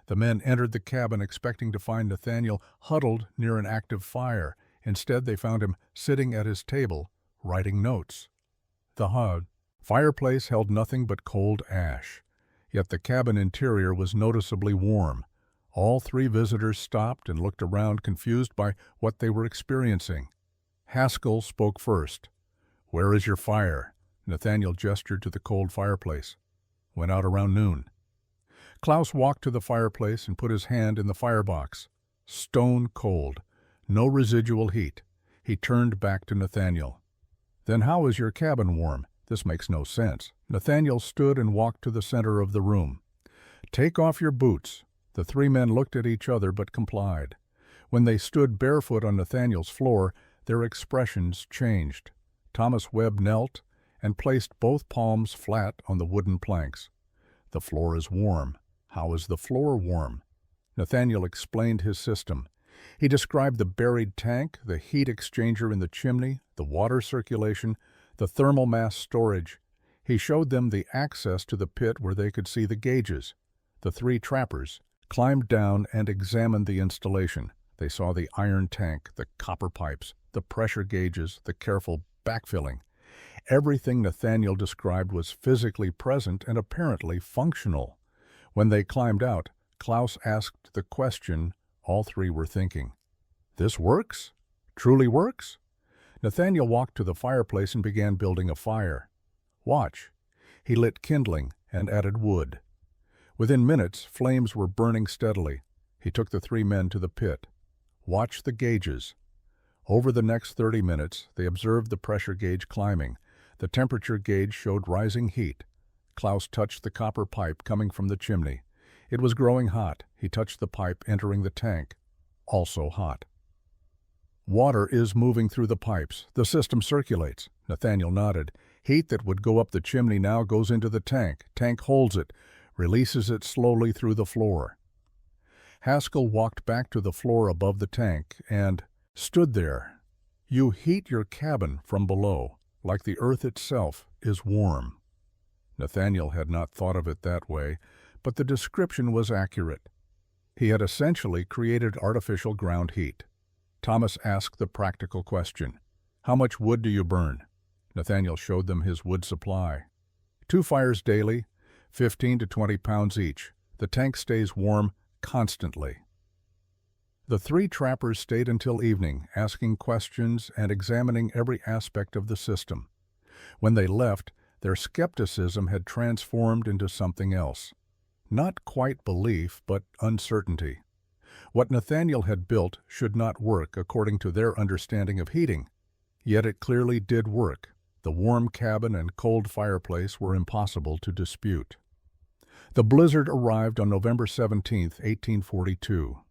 The men entered the cabin expecting to find Nathaniel huddled near an active fire. Instead, they found him sitting at his table, writing notes. The fireplace held nothing but cold ash, yet the cabin interior was noticeably warm. All 3 visitors stopped and looked around, confused by what they were experiencing. Haskell spoke first. "Where is your fire?" Nathaniel gestured to the cold fireplace. "Went out around noon." Klaus walked to the fireplace and put his hand in the firebox. Stone cold, no residual heat. He turned back to Nathaniel. "Then how is your cabin warm? This makes no sense." Nathaniel stood and walked to the center of the room. "Take off your boots." The 3 men looked at each other but complied. When they stood barefoot on Nathaniel's floor, their expressions changed. Thomas Webb knelt and placed both palms flat on the wooden planks. "The floor is warm." "How is the floor warm?" Nathaniel explained his system. He described the buried tank, the heat exchanger in the chimney, the water circulation, the thermal mass storage. He showed them the access to the pit where they could see the gauges. The 3 trappers climbed down and examined the installation. They saw the iron tank, the copper pipes, the pressure gauges, the careful backfilling. Everything Nathaniel described was physically present and apparently functional. When they climbed out, Klaus asked the question all 3 were thinking. "This works? Truly works?" Nathaniel walked to the fireplace and began building a fire. "Watch." He lit kindling and added wood. Within minutes, flames were burning steadily. He took the 3 men to the pit. "Watch the gauges." Over the next 30 minutes, they observed the pressure gauge climbing. The temperature gauge showed rising heat. Klaus touched the copper pipe coming from the chimney. It was growing hot. He touched the pipe entering the tank. Also hot. "Water is moving through the pipes. The system circulates." Nathaniel nodded. "Heat that would go up the chimney now goes into the tank. Tank holds it, releases it slowly through the floor." Haskell walked back to the floor above the tank and stood there. "You heat your cabin from below, like the earth itself is warm." Nathaniel had not thought of it that way, but the description was accurate. He had essentially created artificial ground heat. Thomas asked the practical question, "How much wood do you burn?" Nathaniel showed them his wood supply. 2 fires daily, 15 to 20 pounds each. The tank stays warm constantly. The 3 trappers stayed until evening, asking questions and examining every aspect of the system. When they left, their skepticism had transformed into something else. Not quite belief, but uncertainty. What Nathaniel had built should not work according to their understanding of heating. Yet it clearly did work. The warm cabin and cold fireplace were impossible to dispute. The blizzard arrived on November 17, 1842.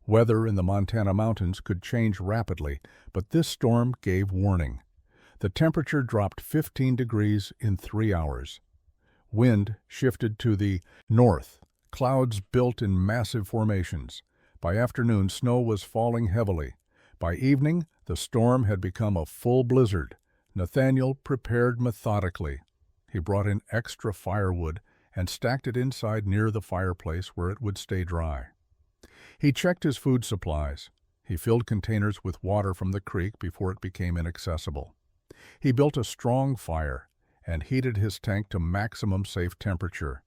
Weather in the Montana mountains could change rapidly, but this storm gave warning. The temperature dropped 15 degrees in 3 hours. Wind shifted to the north. Clouds built in massive formations. By afternoon, snow was falling heavily. By evening, the storm had become a full blizzard. Nathaniel prepared methodically. He brought in extra firewood and stacked it inside near the fireplace where it would stay dry. He checked his food supplies. He filled containers with water from the creek before it became inaccessible. He built a strong fire and heated his tank to maximum safe temperature.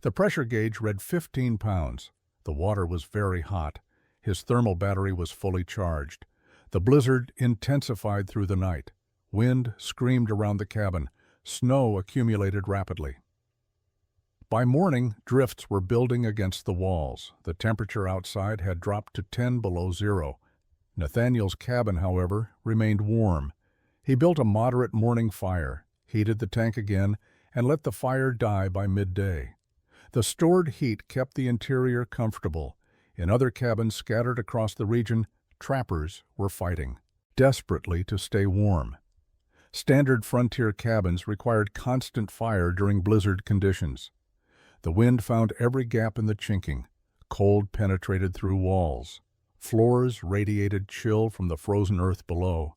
The pressure gauge read 15 pounds. The water was very hot. His thermal battery was fully charged. The blizzard intensified through the night. Wind screamed around the cabin. Snow accumulated rapidly. By morning, drifts were building against the walls. The temperature outside had dropped to 10 below zero. Nathaniel's cabin, however, remained warm. He built a moderate morning fire, heated the tank again, and let the fire die by midday. The stored heat kept the interior comfortable. In other cabins scattered across the region, trappers were fighting desperately to stay warm. Standard frontier cabins required constant fire during blizzard conditions. The wind found every gap in the chinking. Cold penetrated through walls. Floors radiated chill from the frozen earth below.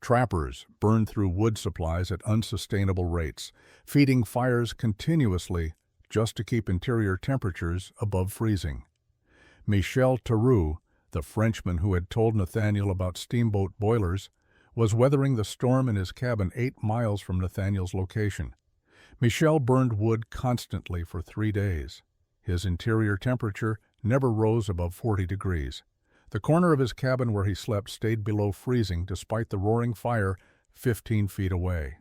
Trappers burned through wood supplies at unsustainable rates, feeding fires continuously just to keep interior temperatures above freezing. Michel Theroux, the Frenchman who had told Nathaniel about steamboat boilers, was weathering the storm in his cabin 8 miles from Nathaniel's location. Michel burned wood constantly for 3 days. His interior temperature never rose above 40 degrees. The corner of his cabin where he slept stayed below freezing despite the roaring fire 15 feet away.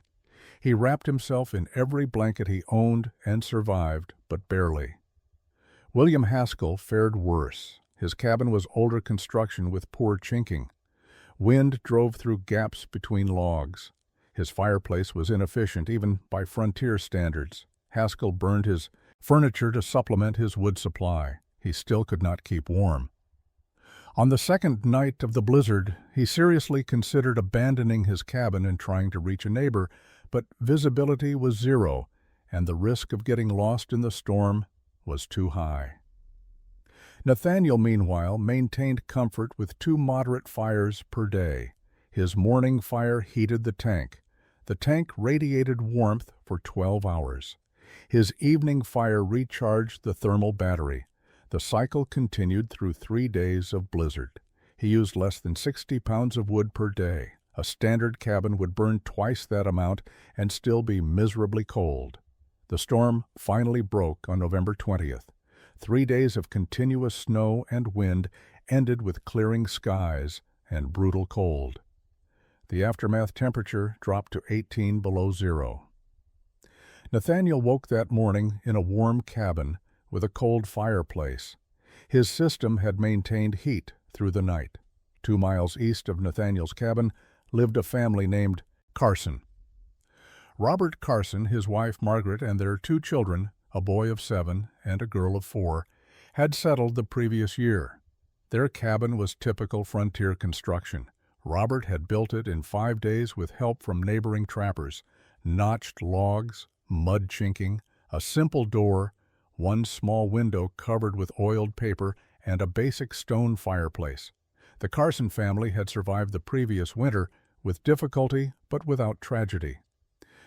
He wrapped himself in every blanket he owned and survived, but barely. William Haskell fared worse. His cabin was older construction with poor chinking. Wind drove through gaps between logs. His fireplace was inefficient even by frontier standards. Haskell burned his furniture to supplement his wood supply. He still could not keep warm. On the second night of the blizzard, he seriously considered abandoning his cabin and trying to reach a neighbor, but visibility was zero, and the risk of getting lost in the storm was too high. Nathaniel, meanwhile, maintained comfort with 2 moderate fires per day. His morning fire heated the tank. The tank radiated warmth for 12 hours. His evening fire recharged the thermal battery. The cycle continued through 3 days of blizzard. He used less than 60 pounds of wood per day. A standard cabin would burn twice that amount and still be miserably cold. The storm finally broke on November 20th. 3 days of continuous snow and wind ended with clearing skies and brutal cold. The aftermath temperature dropped to 18 below zero. Nathaniel woke that morning in a warm cabin with a cold fireplace. His system had maintained heat through the night. 2 miles east of Nathaniel's cabin lived a family named Carson. Robert Carson, his wife Margaret, and their 2 children, a boy of 7 and a girl of 4, had settled the previous year. Their cabin was typical frontier construction. Robert had built it in 5 days with help from neighboring trappers. Notched logs, mud chinking, a simple door, 1 small window covered with oiled paper, and a basic stone fireplace. The Carson family had survived the previous winter with difficulty but without tragedy.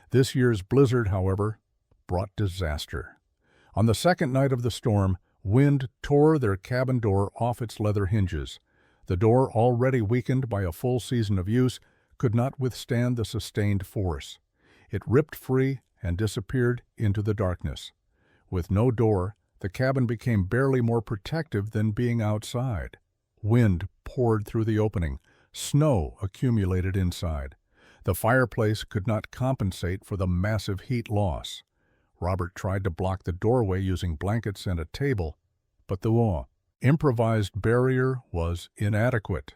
This year's blizzard, however, brought disaster. On the second night of the storm, wind tore their cabin door off its leather hinges. The door, already weakened by a full season of use, could not withstand the sustained force. It ripped free and disappeared into the darkness. With no door, the cabin became barely more protective than being outside. Wind poured through the opening. Snow accumulated inside. The fireplace could not compensate for the massive heat loss. Robert tried to block the doorway using blankets and a table, but the improvised barrier was inadequate.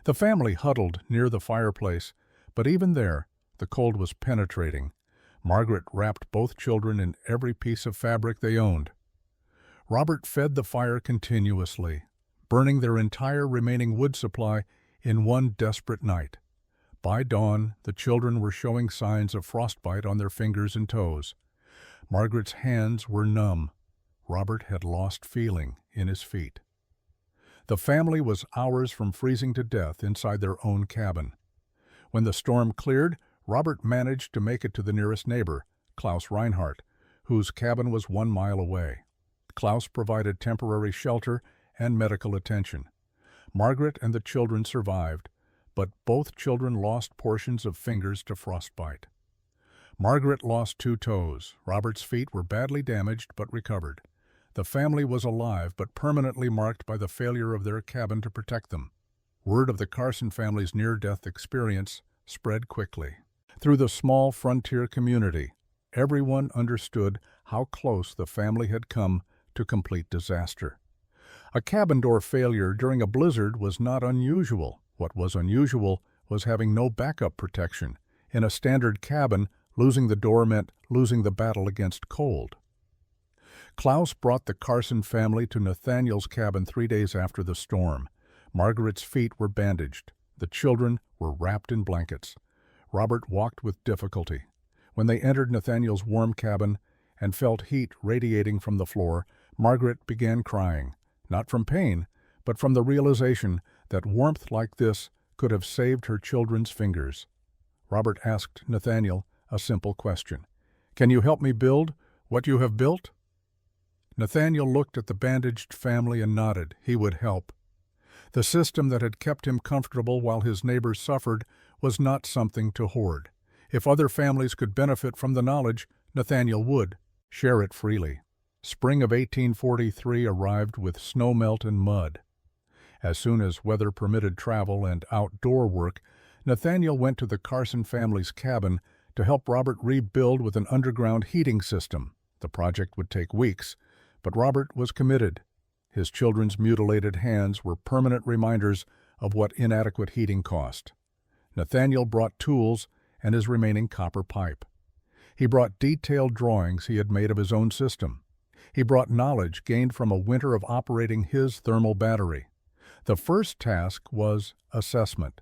The family huddled near the fireplace, but even there, the cold was penetrating. Margaret wrapped both children in every piece of fabric they owned. Robert fed the fire continuously, burning their entire remaining wood supply in one desperate night. By dawn, the children were showing signs of frostbite on their fingers and toes. Margaret's hands were numb. Robert had lost feeling in his feet. The family was hours from freezing to death inside their own cabin. When the storm cleared, Robert managed to make it to the nearest neighbor, Klaus Reinhardt, whose cabin was 1 mile away. Klaus provided temporary shelter and medical attention. Margaret and the children survived, but both children lost portions of fingers to frostbite. Margaret lost 2 toes. Robert's feet were badly damaged but recovered. The family was alive but permanently marked by the failure of their cabin to protect them. Word of the Carson family's near-death experience spread quickly. Through the small frontier community, everyone understood how close the family had come to complete disaster. A cabin door failure during a blizzard was not unusual. What was unusual was having no backup protection. In a standard cabin, losing the door meant losing the battle against cold. Klaus brought the Carson family to Nathaniel's cabin 3 days after the storm. Margaret's feet were bandaged. The children were wrapped in blankets. Robert walked with difficulty. When they entered Nathaniel's warm cabin and felt heat radiating from the floor, Margaret began crying, not from pain, but from the realization that warmth like this could have saved her children's fingers. Robert asked Nathaniel a simple question. "Can you help me build what you have built?" Nathaniel looked at the bandaged family and nodded. He would help. The system that had kept him comfortable while his neighbors suffered was not something to hoard. If other families could benefit from the knowledge, Nathaniel would share it freely. Spring of 1843 arrived with snowmelt and mud. As soon as weather permitted travel and outdoor work, Nathaniel went to the Carson family's cabin to help Robert rebuild with an underground heating system. The project would take weeks, but Robert was committed. His children's mutilated hands were permanent reminders of what inadequate heating cost. Nathaniel brought tools and his remaining copper pipe. He brought detailed drawings he had made of his own system. He brought knowledge gained from a winter of operating his thermal battery. The first task was assessment.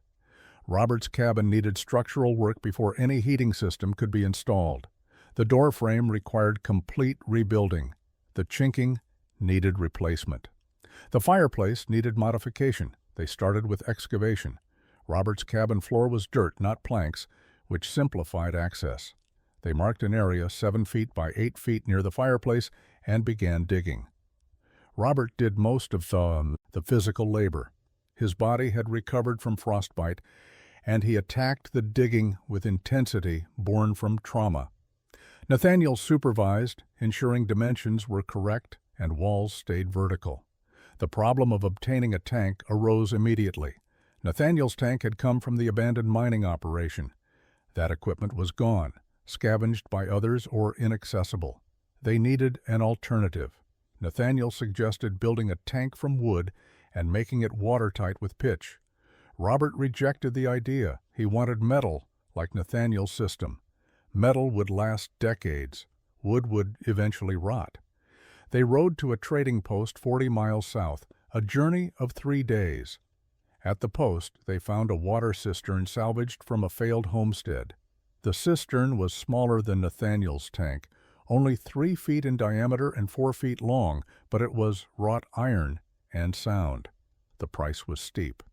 Robert's cabin needed structural work before any heating system could be installed. The door frame required complete rebuilding. The chinking needed replacement. The fireplace needed modification. They started with excavation. Robert's cabin floor was dirt, not planks, which simplified access. They marked an area 7 feet by 8 feet near the fireplace and began digging. Robert did most of the physical labor. His body had recovered from frostbite, and he attacked the digging with intensity born from trauma. Nathaniel supervised, ensuring dimensions were correct and walls stayed vertical. The problem of obtaining a tank arose immediately. Nathaniel's tank had come from the abandoned mining operation. That equipment was gone, scavenged by others or inaccessible. They needed an alternative. Nathaniel suggested building a tank from wood and making it watertight with pitch. Robert rejected the idea. He wanted metal, like Nathaniel's system. Metal would last decades. Wood would eventually rot. They rode to a trading post 40 miles south, a journey of 3 days. At the post, they found a water cistern salvaged from a failed homestead. The cistern was smaller than Nathaniel's tank, only 3 feet in diameter and 4 feet long, but it was wrought iron and sound. The price was steep.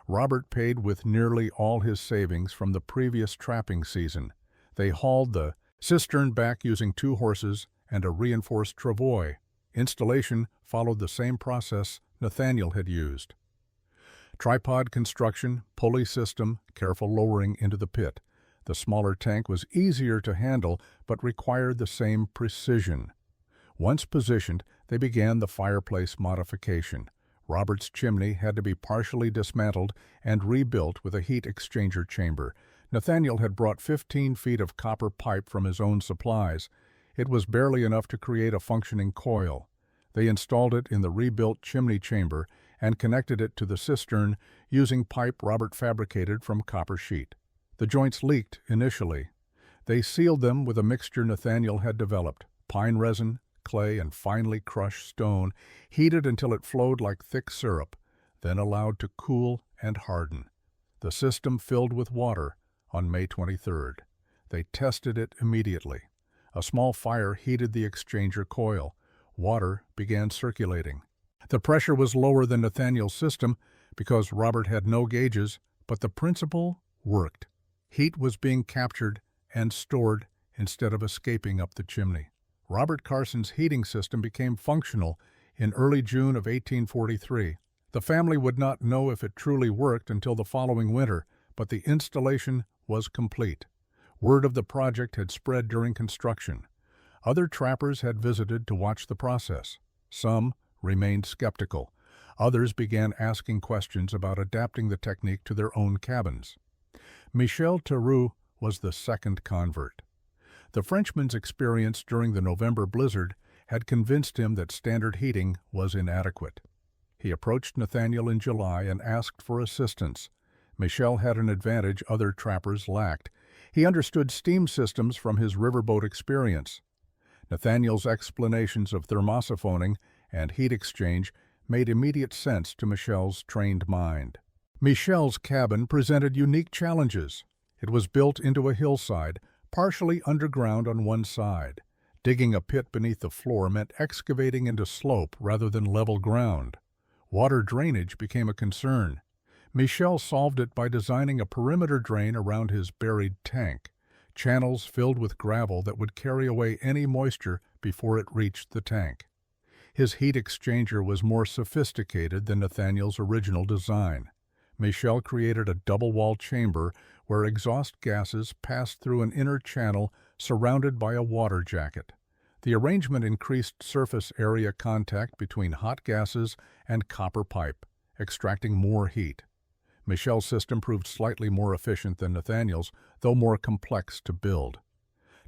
Robert paid with nearly all his savings from the previous trapping season. They hauled the cistern back using 2 horses and a reinforced travois. Installation followed the same process Nathaniel had used. Tripod construction, pulley system, careful lowering into the pit. The smaller tank was easier to handle but required the same precision. Once positioned, they began the fireplace modification. Robert's chimney had to be partially dismantled and rebuilt with a heat exchanger chamber. Nathaniel had brought 15 feet of copper pipe from his own supplies. It was barely enough to create a functioning coil. They installed it in the rebuilt chimney chamber and connected it to the cistern using pipe Robert fabricated from copper sheet. The joints leaked initially. They sealed them with a mixture Nathaniel had developed, pine resin, clay, and finely crushed stone, heated until it flowed like thick syrup, then allowed to cool and harden. The system filled with water on May 23rd. They tested it immediately. A small fire heated the exchanger coil. Water began circulating. The pressure was lower than Nathaniel's system because Robert had no gauges, but the principle worked. Heat was being captured and stored instead of escaping up the chimney. Robert Carson's heating system became functional in early June of 1843. The family would not know if it truly worked until the following winter, but the installation was complete. Word of the project had spread during construction. Other trappers had visited to watch the process. Some remained skeptical. Others began asking questions about adapting the technique to their own cabins. Michel Theroux was the second convert. The Frenchman's experience during the November blizzard had convinced him that standard heating was inadequate. He approached Nathaniel in July and asked for assistance. Michel had an advantage other trappers lacked. He understood steam systems from his riverboat experience. Nathaniel's explanations of thermosiphoning and heat exchange made immediate sense to Michel's trained mind. Michel's cabin presented unique challenges. It was built into a hillside, partially underground on one side. Digging a pit beneath the floor meant excavating into slope rather than level ground. Water drainage became a concern. Michel solved it by designing a perimeter drain around his buried tank, channels filled with gravel that would carry away any moisture before it reached the tank. His heat exchanger was more sophisticated than Nathaniel's original design. Michel created a double-wall chamber where exhaust gases passed through an inner channel surrounded by a water jacket. The arrangement increased surface area contact between hot gases and copper pipe, extracting more heat. Michel's system proved slightly more efficient than Nathaniel's, though more complex to build.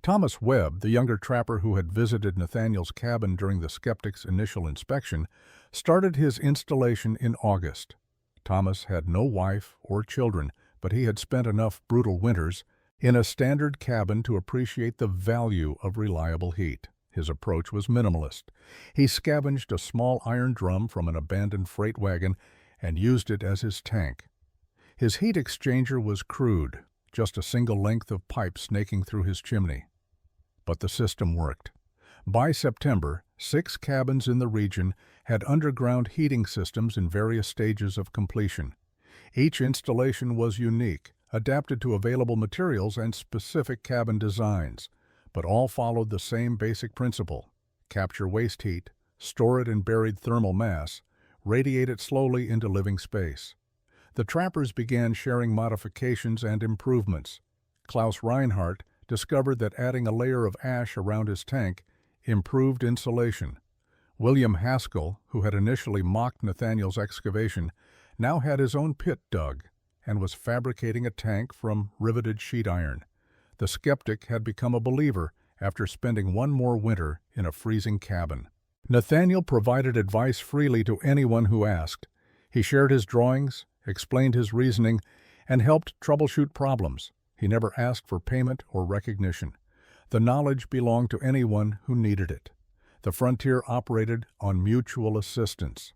Thomas Webb, the younger trapper who had visited Nathaniel's cabin during the skeptic's initial inspection, started his installation in August. Thomas had no wife or children, but he had spent enough brutal winters in a standard cabin to appreciate the value of reliable heat. His approach was minimalist. He scavenged a small iron drum from an abandoned freight wagon and used it as his tank. His heat exchanger was crude, just a single length of pipe snaking through his chimney. But the system worked. By September, 6 cabins in the region had underground heating systems in various stages of completion. Each installation was unique, adapted to available materials and specific cabin designs, but all followed the same basic principle: capture waste heat, store it in buried thermal mass, radiate it slowly into living space. The trappers began sharing modifications and improvements. Klaus Reinhardt discovered that adding a layer of ash around his tank improved insulation. William Haskell, who had initially mocked Nathaniel's excavation, now had his own pit dug and was fabricating a tank from riveted sheet iron. The skeptic had become a believer after spending one more winter in a freezing cabin. Nathaniel provided advice freely to anyone who asked. He shared his drawings, explained his reasoning, and helped troubleshoot problems. He never asked for payment or recognition. The knowledge belonged to anyone who needed it. The frontier operated on mutual assistance.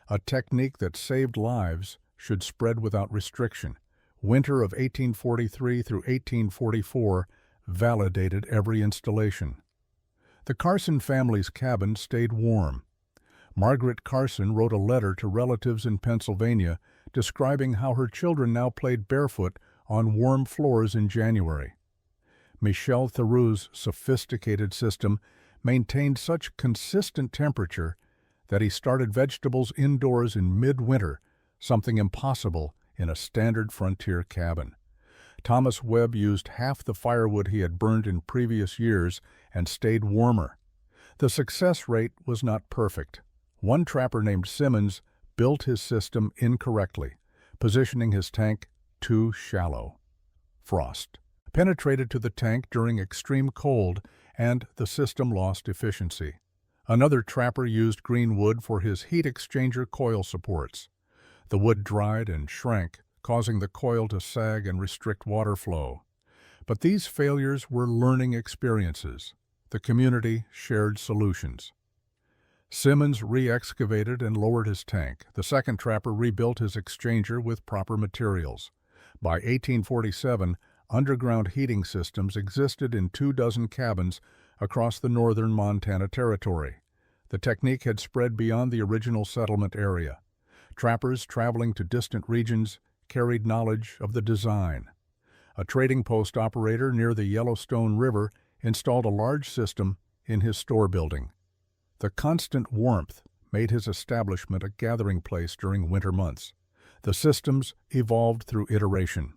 A technique that saved lives should spread without restriction. Winter of 1843 through 1844 validated every installation. The Carson family's cabin stayed warm. Margaret Carson wrote a letter to relatives in Pennsylvania describing how her children now played barefoot on warm floors in January. Michel Theroux's sophisticated system maintained such consistent temperature that he started vegetables indoors in midwinter, something impossible in a standard frontier cabin. Thomas Webb used half the firewood he had burned in previous years and stayed warmer. The success rate was not perfect. One trapper named Simmons built his system incorrectly, positioning his tank too shallow. Frost penetrated to the tank during extreme cold, and the system lost efficiency. Another trapper used green wood for his heat exchanger coil supports. The wood dried and shrank, causing the coil to sag and restrict water flow. But these failures were learning experiences. The community shared solutions. Simmons re-excavated and lowered his tank. The second trapper rebuilt his exchanger with proper materials. By 1847, underground heating systems existed in 24 cabins across the northern Montana Territory. The technique had spread beyond the original settlement area. Trappers traveling to distant regions carried knowledge of the design. A trading post operator near the Yellowstone River installed a large system in his store building. The constant warmth made his establishment a gathering place during winter months. The systems evolved through iteration.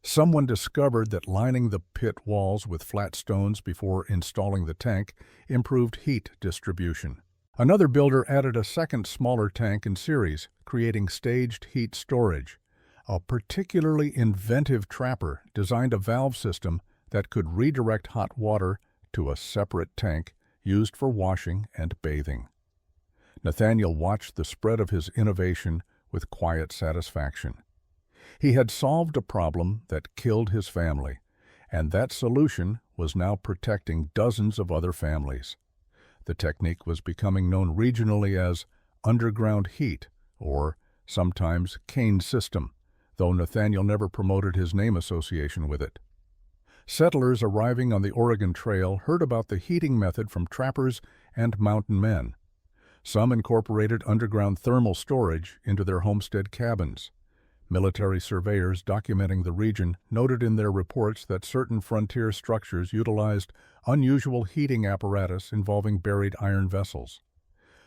Someone discovered that lining the pit walls with flat stones before installing the tank improved heat distribution. Another builder added a second smaller tank in series, creating staged heat storage. A particularly inventive trapper designed a valve system that could redirect hot water to a separate tank used for washing and bathing. Nathaniel watched the spread of his innovation with quiet satisfaction. He had solved a problem that killed his family, and that solution was now protecting dozens of other families. The technique was becoming known regionally as underground heat, or sometimes Kane system, though Nathaniel never promoted his name association with it. Settlers arriving on the Oregon Trail heard about the heating method from trappers and mountain men. Some incorporated underground thermal storage into their homestead cabins. Military surveyors documenting the region noted in their reports that certain frontier structures utilized unusual heating apparatus involving buried iron vessels.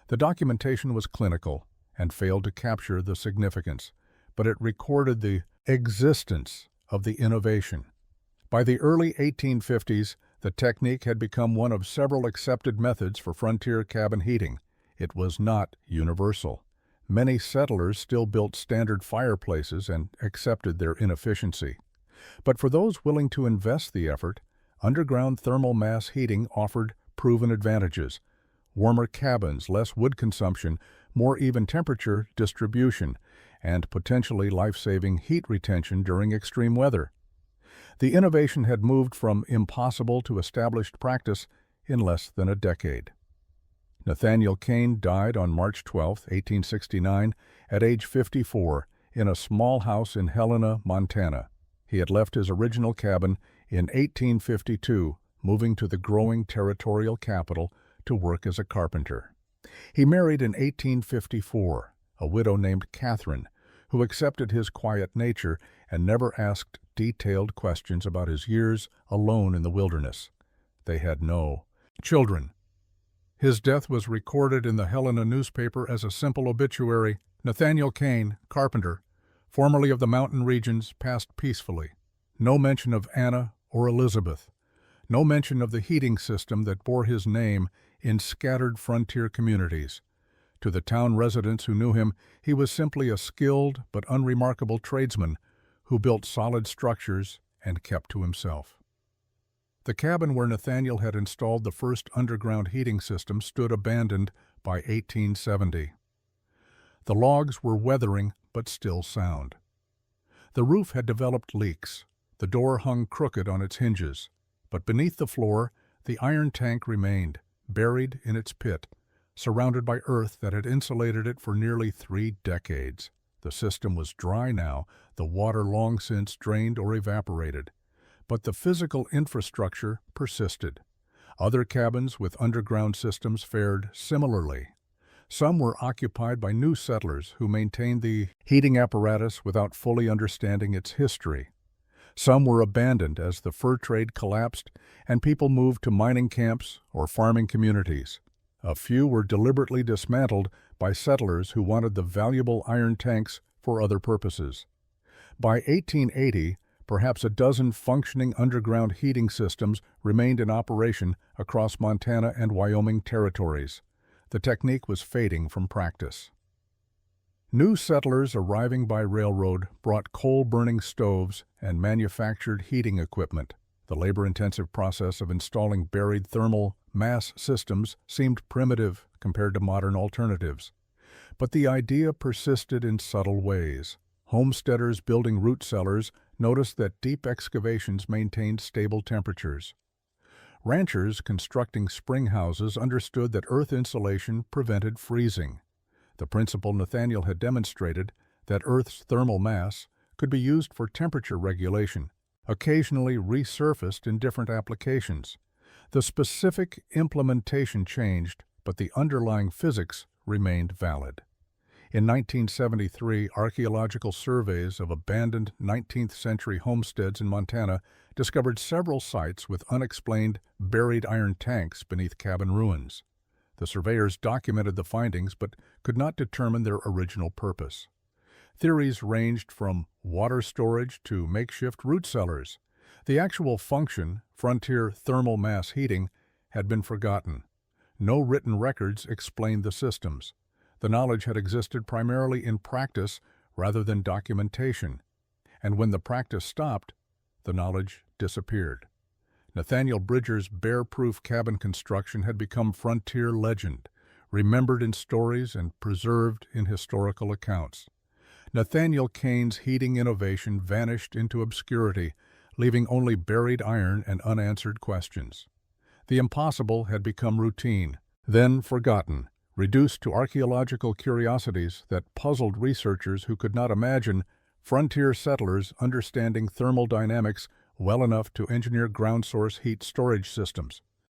The documentation was clinical and failed to capture the significance, but it recorded the existence of the innovation. By the early 1850s, the technique had become one of several accepted methods for frontier cabin heating. It was not universal. Many settlers still built standard fireplaces and accepted their inefficiency. But for those willing to invest the effort, underground thermal mass heating offered proven advantages: warmer cabins, less wood consumption, more even temperature distribution, and potentially life-saving heat retention during extreme weather. The innovation had moved from impossible to established practice in less than a decade. Nathaniel Kane died on March 12, 1869, at age 54, in a small house in Helena, Montana. He had left his original cabin in 1852, moving to the growing territorial capital to work as a carpenter. He married in 1854, a widow named Catherine, who accepted his quiet nature and never asked detailed questions about his years alone in the wilderness. They had no children. His death was recorded in the Helena newspaper as a simple obituary: Nathaniel Kane, carpenter, formerly of the mountain regions, passed peacefully. No mention of Anna or Elizabeth. No mention of the heating system that bore his name in scattered frontier communities. To the town residents who knew him, he was simply a skilled but unremarkable tradesman who built solid structures and kept to himself. The cabin where Nathaniel had installed the first underground heating system stood abandoned by 1870. The logs were weathering but still sound. The roof had developed leaks. The door hung crooked on its hinges, but beneath the floor, the iron tank remained, buried in its pit, surrounded by earth that had insulated it for nearly 3 decades. The system was dry now, the water long since drained or evaporated. But the physical infrastructure persisted. Other cabins with underground systems fared similarly. Some were occupied by new settlers who maintained the heating apparatus without fully understanding its history. Some were abandoned as the fur trade collapsed and people moved to mining camps or farming communities. A few were deliberately dismantled by settlers who wanted the valuable iron tanks for other purposes. By 1880, perhaps a dozen functioning underground heating systems remained in operation across Montana and Wyoming territories. The technique was fading from practice. New settlers arriving by railroad brought coal-burning stoves and manufactured heating equipment. The labor-intensive process of installing buried thermal mass systems seemed primitive compared to modern alternatives. But the idea persisted in subtle ways. Homesteaders building root cellars noticed that deep excavations maintained stable temperatures. Ranchers constructing spring houses understood that earth insulation prevented freezing. The principle Nathaniel had demonstrated, that Earth's thermal mass could be used for temperature regulation, occasionally resurfaced in different applications. The specific implementation changed, but the underlying physics remained valid. In 1973, archaeological surveys of abandoned 19th-century homesteads in Montana discovered several sites with unexplained buried iron tanks beneath cabin ruins. The surveyors documented the findings but could not determine their original purpose. Theories ranged from water storage to makeshift root cellars. The actual function, frontier thermal mass heating, had been forgotten. No written records explained the systems. The knowledge had existed primarily in practice rather than documentation, and when the practice stopped, the knowledge disappeared. Nathaniel Bridger's bear-proof cabin construction had become frontier legend, remembered in stories and preserved in historical accounts. Nathaniel Kane's heating innovation vanished into obscurity, leaving only buried iron and unanswered questions. The impossible had become routine, then forgotten, reduced to archaeological curiosities that puzzled researchers who could not imagine frontier settlers understanding thermal dynamics well enough to engineer ground source heat storage systems.